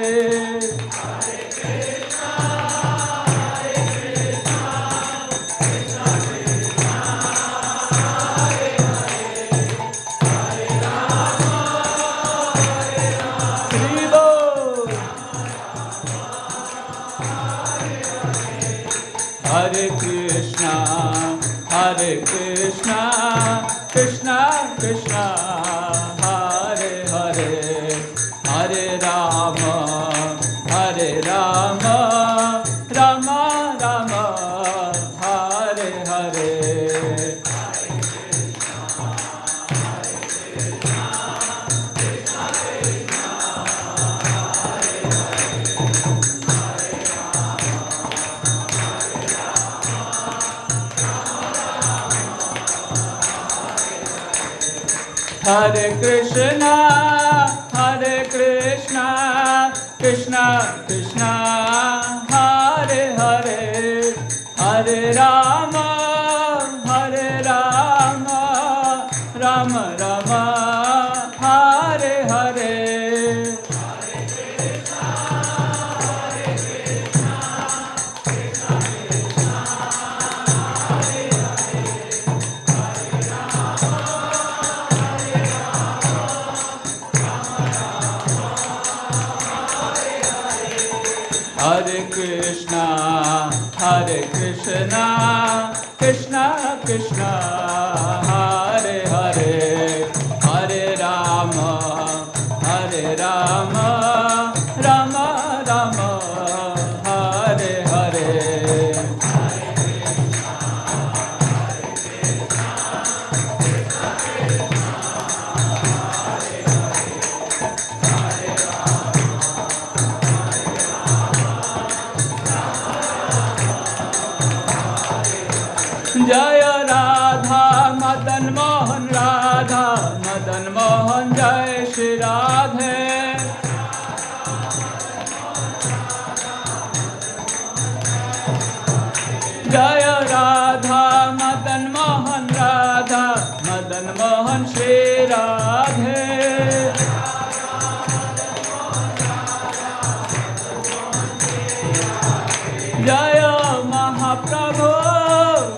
Hare Krishna, Krishna Krishna, Hare Hare, Hare Rama, Rama Rama, Hare Hare. Hare Krishna, Krishna Krishna, Hare Hare, Hare Rama, Hare Hare. Hare Krishna, Krishna Krishna, Hare Hare, Hare Rama, Rama Rama, Hare Hare. Jaya Radha Madan Mohan, Radha Madan Mohan, Jai Shri Radhe. Jaya Radha Madan Mohan, Radha Madan Mohan, Shri Radhe. Jaya Mahaprabhu,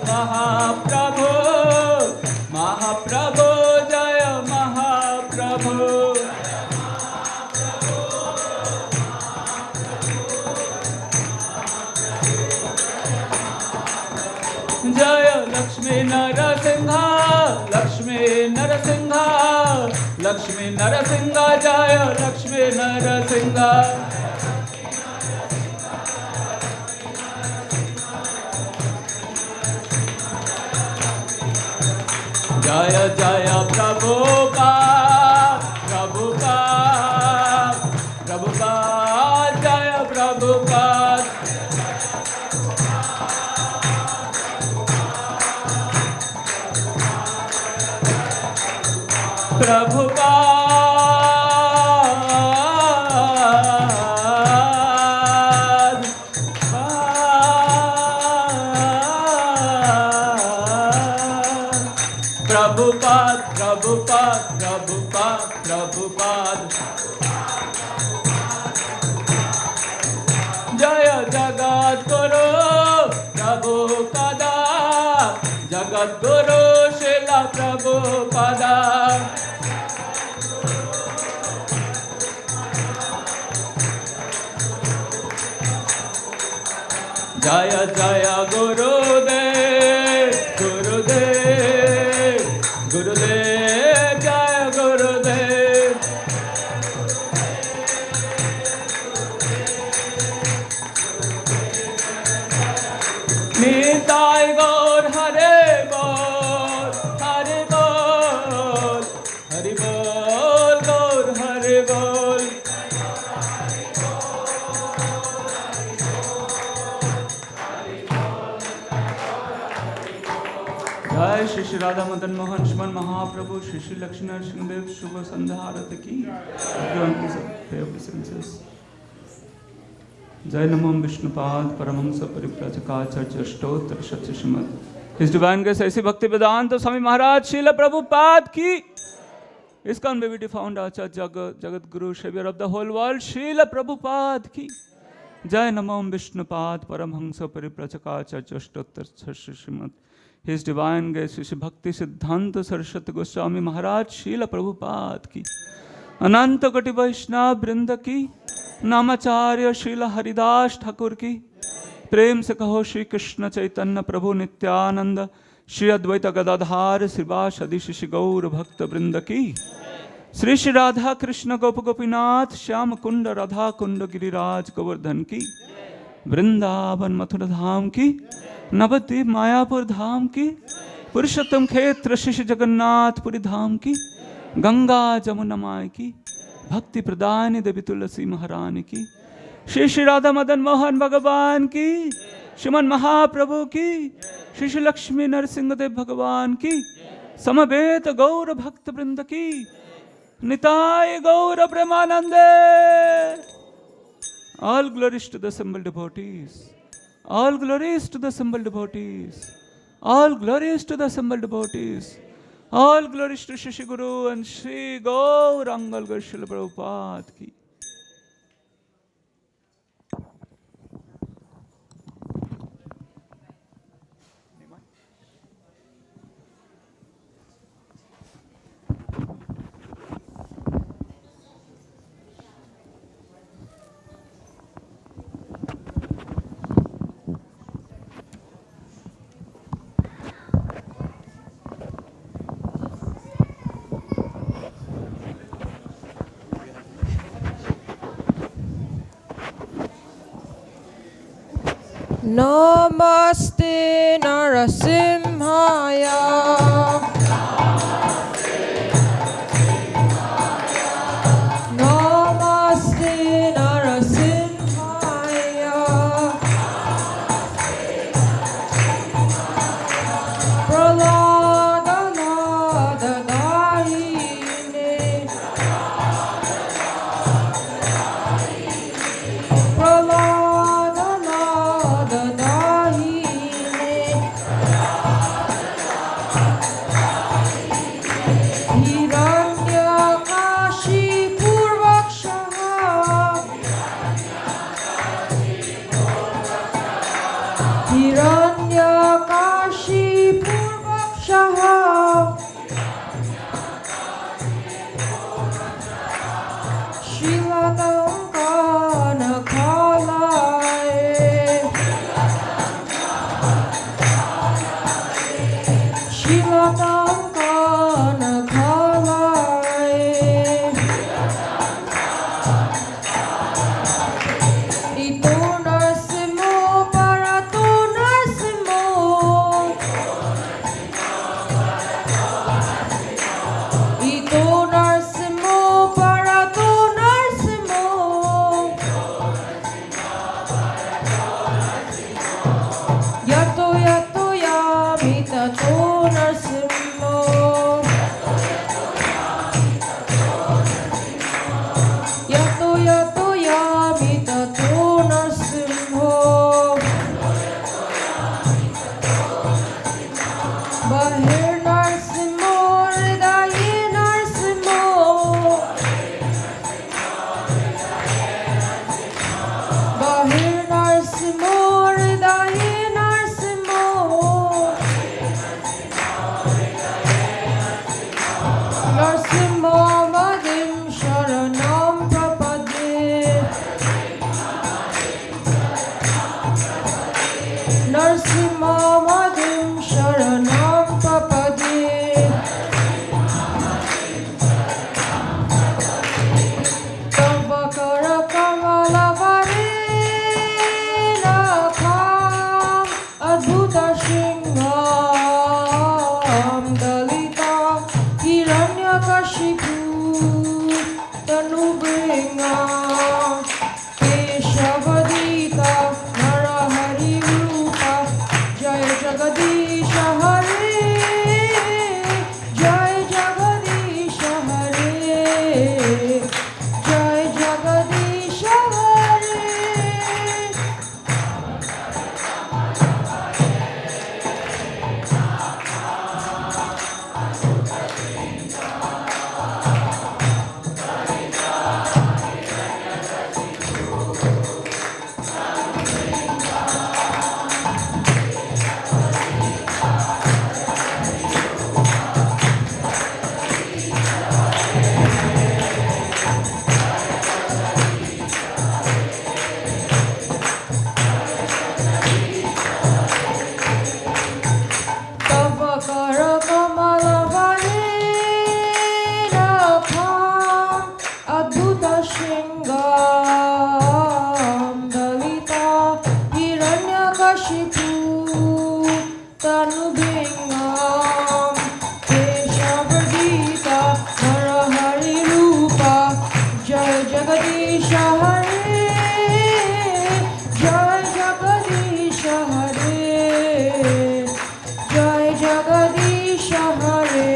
Mahaprabhu, Mahaprabhu, Jaya Mahaprabhu. Jaya Lakshmi Narasingha, Lakshmi Narasingha, Lakshmi Narasingha, Jaya Lakshmi Narasingha. Jaya Jaya Prabhupada, Prabhupada, Prabhupada, Jaya Prabhupada. Prabhupada, Prabhupada, Prabhupada, Prabhupada. Jaya Jagat Guru, Prabhupada, Jagat Guru, Srila Prabhupada. Jaya Jaya Gurudev, Gurudev, Gurudev, Jaya Gurudev. Nitai Gaur Hare Bol, Hare Bol, Hare Bol, Gaur Hare Bol. जय श्री श्री राधा मदन मोहन श्रीमन महाप्रभु श्री श्री लक्ष्मी नरसिंहदेव शुभ संध्या आरती की जय नमो विष्णुपाद परमहंस परिव्राजकाचार्य स्तोत्र सत्य Shrimad his divine grace ऐसी भक्ति वेदांत स्वामी महाराज श्रील प्रभुपाद की ISKCON may be found Acharya Jagat Guru Savior of the whole world Srila Prabhupada की जय नमो विष्णुपाद परमहंस परिव्राजकाचार्य स्तोत्र सत्य Shrimad His Divine Grace Shri Bhakti Siddhanta Saraswati Goswami Maharaj Srila Prabhupada ki Ananta Koti Vaishnava Vrinda ki Namacharya Srila Haridas Thakur ki Prem se kaho Shri Krishna Chaitanya Prabhu Nityananda Shri Advaita Gadadhar Srivasadi Shri Gaur Bhakta Vrinda ki Shri Shri Radha Krishna Gop Gopinath Shyam Kunda Radha Kunda Giriraj Govardhan ki Vrindavan Mathura धाम की नवद्वीप मायापुर धाम की पुरुषोत्तम क्षेत्र शिशु जगन्नाथपुरी धाम की गंगा जमुना माई की भक्ति प्रदानी देवी तुलसी महारानी की श्री श्री राधा मदन मोहन भगवान की श्रीमन महाप्रभु की श्री श्री लक्ष्मी नरसिंहदेव भगवान की समवेत गौर भक्त वृंद की निताय गौर प्रेमानंदे. All glories to the assembled devotees. All glories to the assembled devotees. All glories to the assembled devotees. All glories to Shishi Guru and Sri Gaurangal Srila Prabhupada ki. Namaste Narasimhaya. Namaste Narasimhaya. Pralada Nada Dahine. Pralada Nada Dahine. Hiranyakashi Purvakshaha. Hiranyakashi Purvakshaha. Shilatankana Kalae. Shilatankana Kalae. Ito Narsimo para to Narsimo. Ito Narsimo para to Narsimo. Yato yato yamita to Narsimo. Yato yato yamita to Narsimo. Bahir Narsimo, Hridaye Narsimo. Bahir Narsimo, Hridaye Narsimo. Narsimo Madim Sharanam Prapadye. Narsimo Madim Sharanam Prapadye. Tavakara Kamalavarena Kam Adbhuta Shingam Dalita Hiranyakashipu Tanubringam Keshavadita Narahari Rupa Jaya Jagadisha Hare. Jai Jagadisha Hare. Jai Jagadisha Hare. Tavakara Kamalavarena Kam Adbhuta Shingam Dalita Hiranyakashipu Tanubringam Keshavadita Narahari Rupa Jai Jagadisha Hare. Jai Jagadisha Hare. Jai Jagadisha Hare.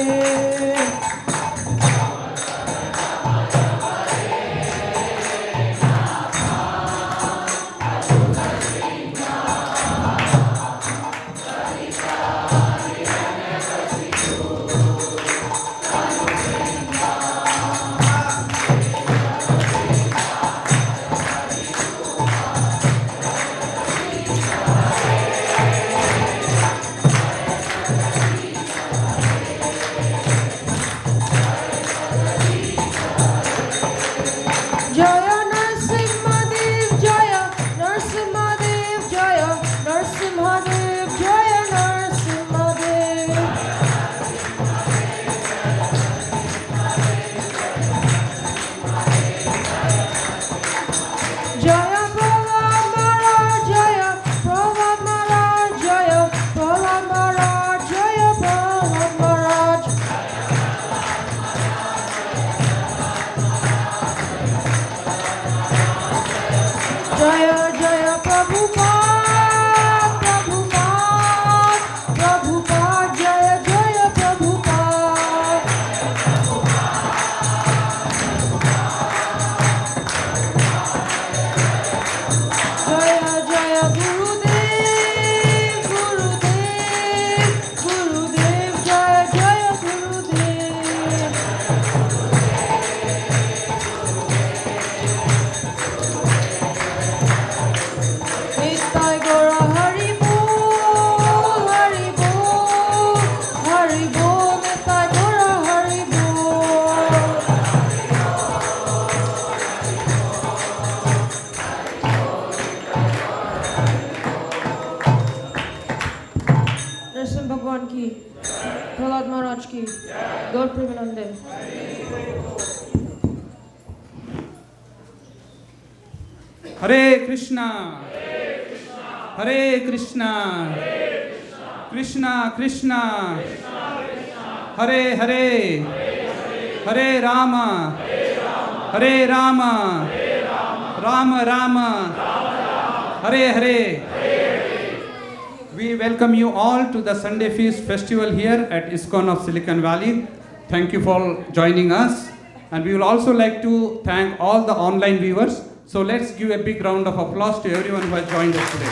भगवान की, प्रहलाद महाराज की, गौर प्रेमानंदे। हरे कृष्णा हरे Krishna Krishna Krishna Hare Hare Hare Ram Ram Ram Hare Hare. We welcome you all to the Sunday Feast Festival here at ISKCON of Silicon Valley. Thank you for joining us. And we will also like to thank all the online viewers. So let's give a big round of applause to everyone who has joined us today.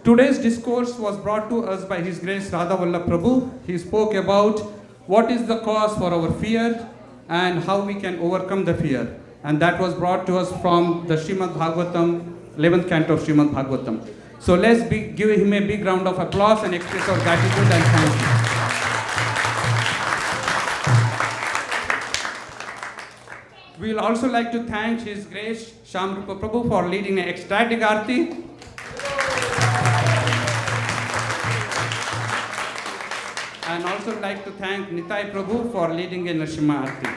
Today's discourse was brought to us by His Grace Radha Vallabha Prabhu. He spoke about what is the cause for our fear and how we can overcome the fear. And that was brought to us from the Srimad Bhagavatam, 11th canto of Srimad Bhagavatam. So let's give him a big round of applause and express our gratitude and thank you. We will also like to thank His Grace Shamrupa Prabhu for leading an ecstatic arti. And also like to thank Nitai Prabhu for leading a Nrsimha arti.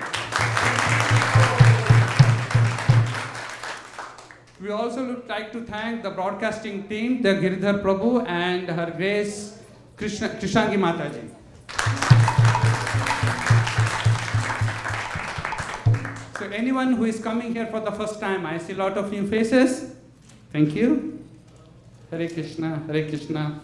We also would like to thank the broadcasting team, the Giridhar Prabhu and Her Grace Krishnangi Mataji. So anyone who is coming here for the first time, I see a lot of new faces. Thank you. Hare Krishna, Hare Krishna.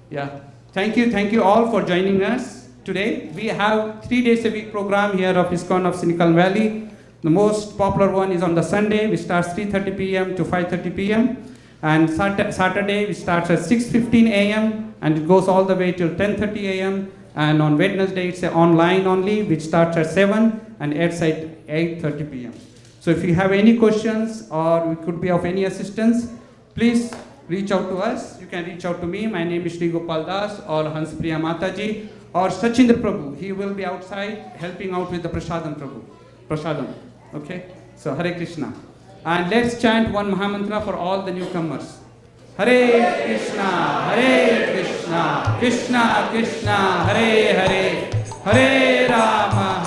Yeah. Thank you all for joining us today. We have 3 days a week program here of ISKCON of Silicon Valley. The most popular one is on the Sunday. We start 3:30 p.m. to 5:30 p.m. And Saturday we start at 6:15 a.m. and it goes all the way till 10:30 a.m. And on Wednesday it's online only, which starts at 7 and ends at 8:30 p.m. So if you have any questions or we could be of any assistance, please reach out to us. You can reach out to me. My name is Sri Gopal Das or Hanspriya Mataji or Sachindra Prabhu. He will be outside helping out with the Prasadam Prabhu. Prasadam. Okay? So Hare Krishna. And let's chant one Mahamantra for all the newcomers. Hare Krishna, Krishna Krishna, Hare Hare, Hare Rama,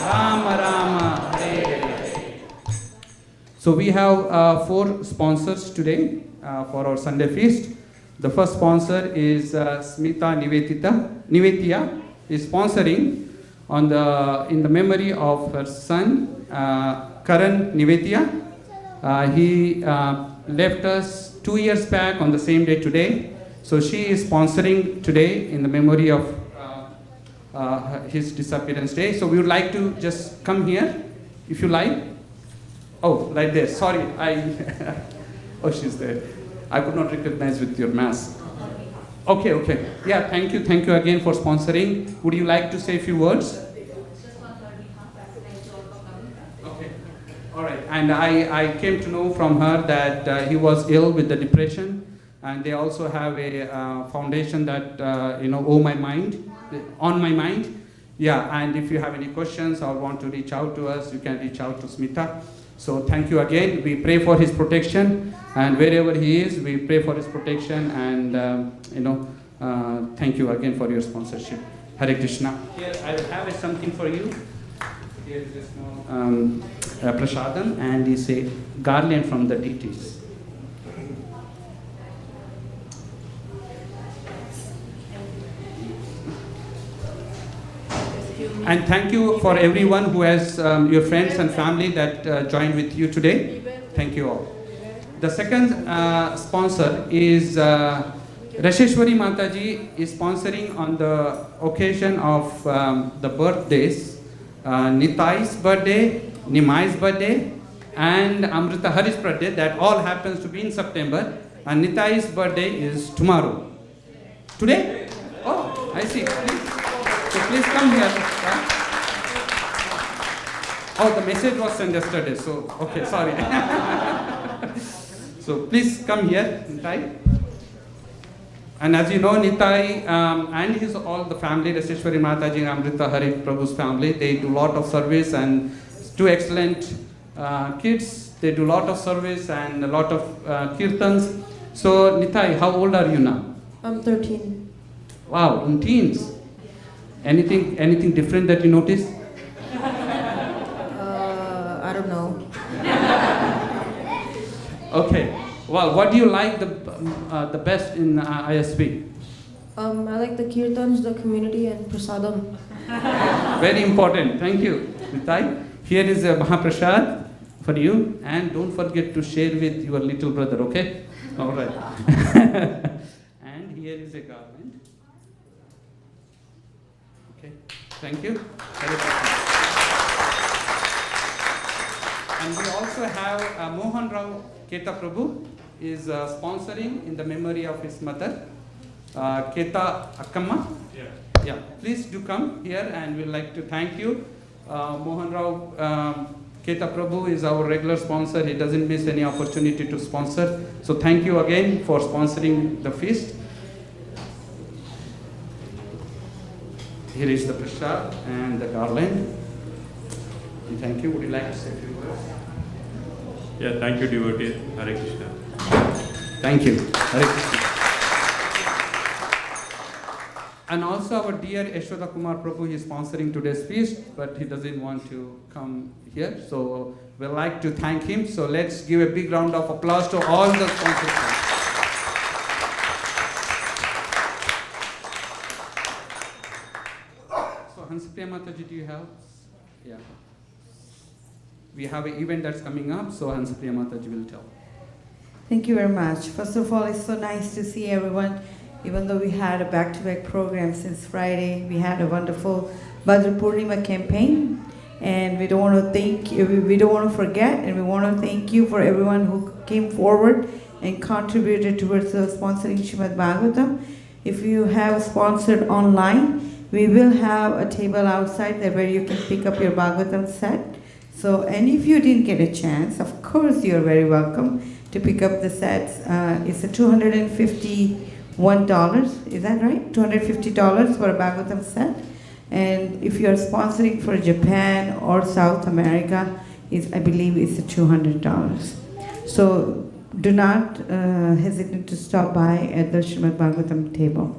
Rama Rama, Hare Hare. So we have 4 sponsors today for our Sunday feast. The first sponsor is Smita Nivetia is sponsoring in the memory of her son Karan Nivetia. He left us 2 years back on the same day today. So she is sponsoring today in the memory of his disappearance day. So we would like to just come here, if you like. Oh, right there. Sorry, oh, she's there. I could not recognize with your mask. Okay. Yeah, thank you again for sponsoring. Would you like to say a few words? Okay, all right. And I came to know from her that he was ill with the depression, and they also have a foundation that on my mind. Yeah, and if you have any questions or want to reach out to us, you can reach out to Smita. So thank you again. We pray for his protection, and wherever he is, we pray for his protection. And thank you again for your sponsorship. Hare Krishna. Here I will have something for you. Here is a small prasadam, and it's a garland from the deities. And thank you for everyone who has your friends and family that joined with you today. Thank you all. The second sponsor is Rasheshwari Mataji is sponsoring on the occasion of the birthdays, Nitai's birthday, Nimai's birthday, and Amrita Hari's birthday. That all happens to be in September. And Nitai's birthday is tomorrow. Today? Oh, I see. So please come here. Oh, the message was sent yesterday, so, okay, sorry. So please come here, Nitai. And as you know, Nitai and his all the family, Rasheshwari Mataji and Amrita Hari Prabhu's family, they do a lot of service and do excellent kids, they do a lot of service and a lot of kirtans. So, Nitai, how old are you now? I'm 13. Wow, in teens. Anything different that you notice? I don't know. Okay. Well, what do you like the best in ISP? I like the kirtans, the community, and prasadam. Very important. Thank you, Nitai. Here is a Mahaprasad for you, and don't forget to share with your little brother, okay? All right. And here is a garland. Okay. Thank you. And we also have Mohan Rao Katha Prabhu is sponsoring in the memory of his mother, Katha Akkamma. Yeah, please do come here, and we'd like to thank you. Mohan Rao Katha Prabhu is our regular sponsor. He doesn't miss any opportunity to sponsor. So thank you again for sponsoring the feast. Here is the prasad and the garland. And thank you. Would you like to say a few words? Yeah, thank you, devotee. Hare Krishna. Thank you. Hare Krishna. And also our dear Yashoda Kumar Prabhu is sponsoring today's feast, but he doesn't want to come here. So we'd like to thank him. So let's give a big round of applause to all the sponsors. So Hansapriya Mataji, do you have? Yeah. We have an event that's coming up, so Hansapriya Mataji will tell. Thank you very much. First of all, it's so nice to see everyone. Even though we had a back-to-back program since Friday, we had a wonderful Bhadra Purnima campaign, and we don't want to forget, and we want to thank you for everyone who came forward and contributed towards sponsoring Srimad Bhagavatam. If you have sponsored online, we will have a table outside there where you can pick up your Bhagavatam set. So, and if you didn't get a chance, of course you're very welcome to pick up the sets. It's a $251, is that right? $250 for a Bhagavatam set. And if you are sponsoring for Japan or South America, I believe it's a $200. So do not hesitate to stop by at the Srimad Bhagavatam table.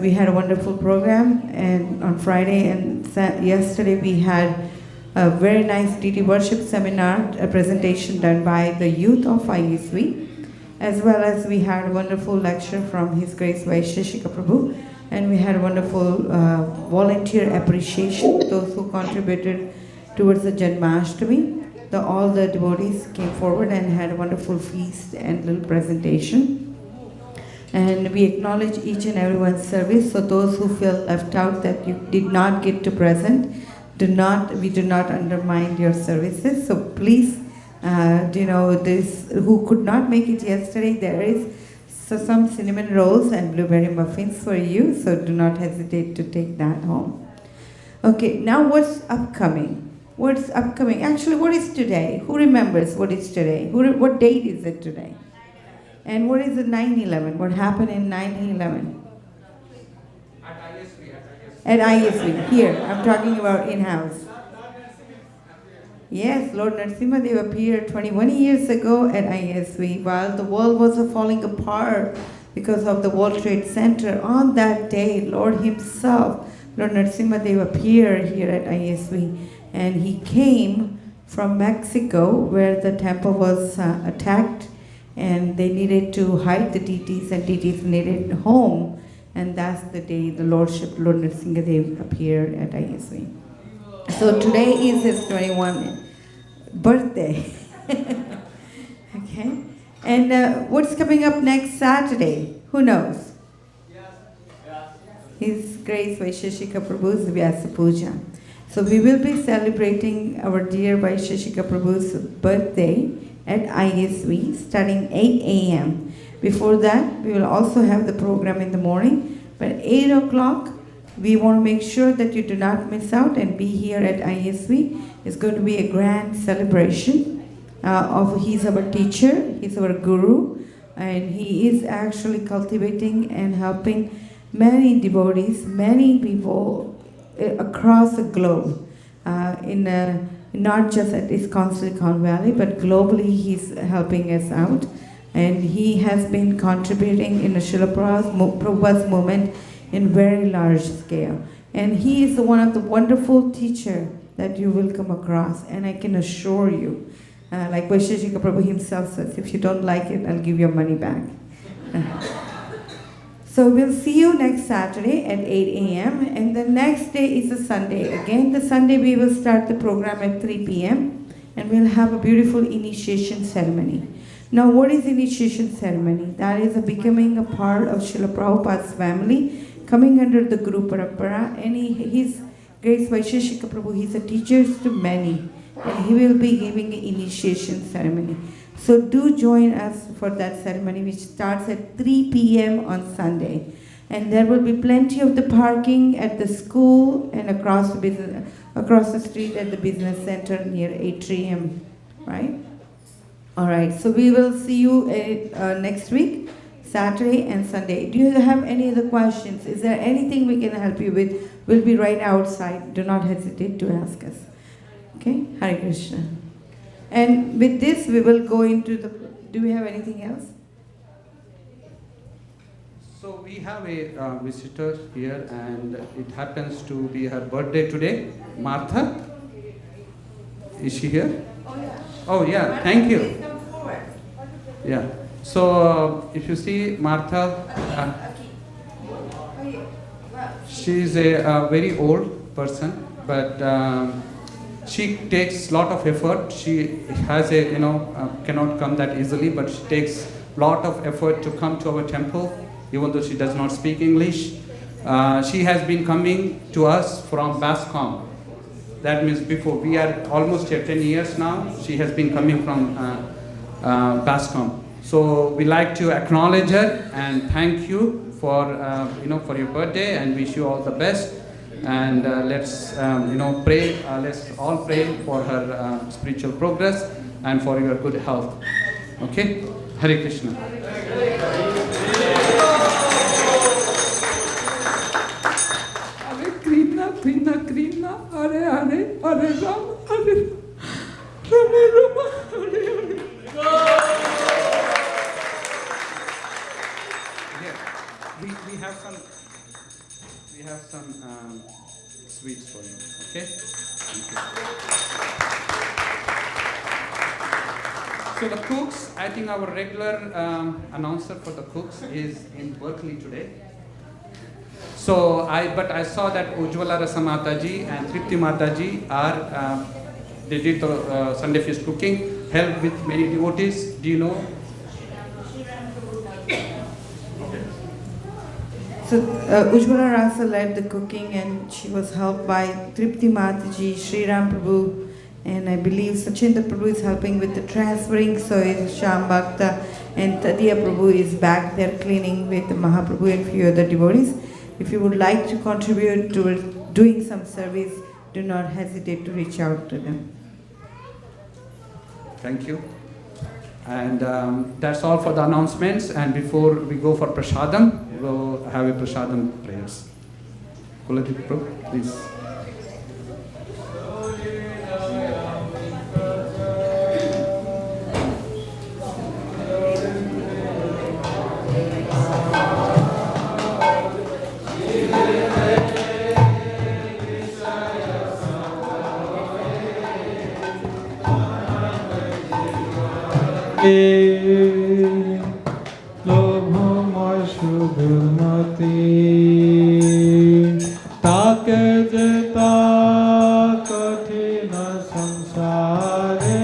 We had a wonderful program, and on Friday and yesterday we had a very nice DT worship seminar, a presentation done by the youth of ISV, as well as we had a wonderful lecture from His Grace Vaisheshika Prabhu, and we had a wonderful volunteer appreciation, those who contributed towards the Janmashtami. All the devotees came forward and had a wonderful feast and little presentation. And we acknowledge each and everyone's service, so those who feel left out that you did not get to present, we do not undermine your services. So please, who could not make it yesterday, there is some cinnamon rolls and blueberry muffins for you, so do not hesitate to take that home. Okay, now what's upcoming? What's upcoming? Actually, what is today? Who remembers what is today? What date is it today? And what is the 9/11? What happened in 9/11? At ISV, here, I'm talking about in-house. Yes, Lord Narasimhadev appeared 21 years ago at ISV while the world was falling apart because of the World Trade Center. On that day, Lord himself, Lord Narasimhadev, appeared here at ISV, and he came from Mexico where the temple was attacked, and they needed to hide the deities, and deities needed home. And that's the day the Lordship, Lord Narasimhadev, appeared at ISV. So today is his 21st birthday. Okay? And what's coming up next Saturday? Who knows? His Grace Vaisheshika Prabhu's Vyasa Puja. So we will be celebrating our dear Vaisheshika Prabhu's birthday at ISV starting 8 a.m. Before that, we will also have the program in the morning. But 8 o'clock, we want to make sure that you do not miss out and be here at ISV. It's going to be a grand celebration he's our teacher, he's our guru, and he is actually cultivating and helping many devotees, many people across the globe in not just at ISKCON Silicon Valley, but globally he's helping us out. And he has been contributing in the Srila Prabhupada's movement in very large scale. And he is one of the wonderful teachers that you will come across. And I can assure you, like Vaisheshika Prabhu himself says, if you don't like it, I'll give your money back. So we'll see you next Saturday at 8 a.m. And the next day is a Sunday. Again, the Sunday we will start the program at 3 p.m. and we'll have a beautiful initiation ceremony. Now, what is initiation ceremony? That is becoming a part of Srila Prabhupada's family, coming under the Guru Parampara. And His Grace Vaisheshika Prabhu, he's a teacher to many. And he will be giving an initiation ceremony. So do join us for that ceremony, which starts at 3 p.m. on Sunday. And there will be plenty of the parking at the school and across the street at the business center near atrium, right? All right, so we will see you next week, Saturday and Sunday. Do you have any other questions? Is there anything we can help you with? We'll be right outside. Do not hesitate to ask us. Okay, Hare Krishna. And with this, we will go into the... Do we have anything else? So we have a visitor here, and it happens to be her birthday today. Martha? Is she here? Oh yeah, thank you. Yeah. So if you see Martha, she's a very old person, but she takes lot of effort. She has a, cannot come that easily, but she takes lot of effort to come to our temple, even though she does not speak English. She has been coming to us from Bascom. That means before, we are almost here 10 years now. She has been coming from Bascom. So we like to acknowledge her and thank you for, for your birthday, and wish you all the best. And let's, pray. Let's all pray for her spiritual progress and for your good health. Okay? Hare Krishna. Hare Krishna, Krishna Krishna, Hare Hare, Hare Rama, Hare Rama, Rama, Hare Hare. We have some sweets for you, okay? Thank you. So the cooks, I think our regular announcer for the cooks is in Berkeley today. So I saw that Ujjwala Rasa Mataji and Tripti Mataji are, they did the Sunday feast cooking, helped with many devotees. Do you know? So Ujjwala Rasa led the cooking, and she was helped by Tripti Mataji, Sri Ram Prabhu, and I believe Sachinda Prabhu is helping with the transferring, so is Sham Bhakta, and Tadiya Prabhu is back there cleaning with Mahaprabhu and few other devotees. If you would like to contribute to doing some service, do not hesitate to reach out to them. Thank you. And that's all for the announcements. And before we go for Prasadam, we'll have a Prasadam prayers. Kuladip Prabhu, please. Lobhamay shubhmati take jeta kathina samsare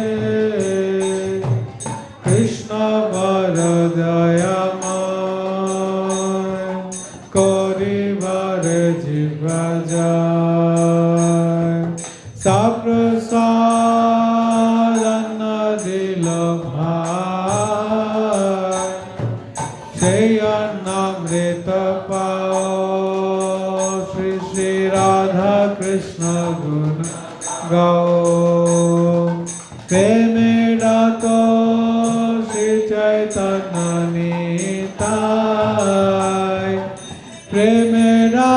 Krishna varadayamay korivare jivajay saprasadana dilabhay Namrita Pao Shri Shri Radha Krishna Guna Gao Premeda Shri Chaitanya Nitai Premeda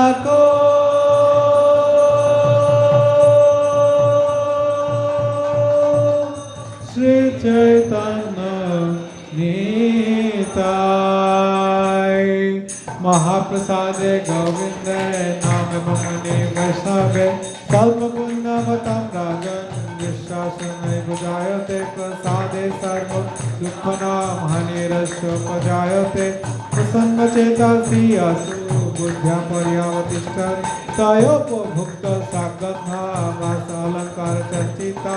वैष्णवे स्वल्पपुण्यमतं राजन् विश्वासनैव जायते प्रसादे सर्व दुःखनां हानिरस्योपजायते प्रसन्नचेतासि असु बुद्ध्या पर्यावतिष्ठन् तयोपभुक्त सागन्धावासालङ्कारचर्चिता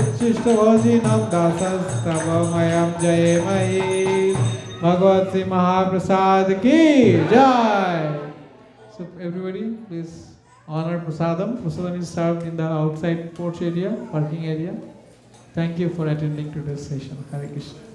उच्छिष्टभोजिनं दासस्तवमयं जयेमहि भगवत श्री महाप्रसाद की जय. So everybody please honor prasadam. Prasadam is served in the outside porch area, parking area. Thank you for attending today's session. Hare Krishna.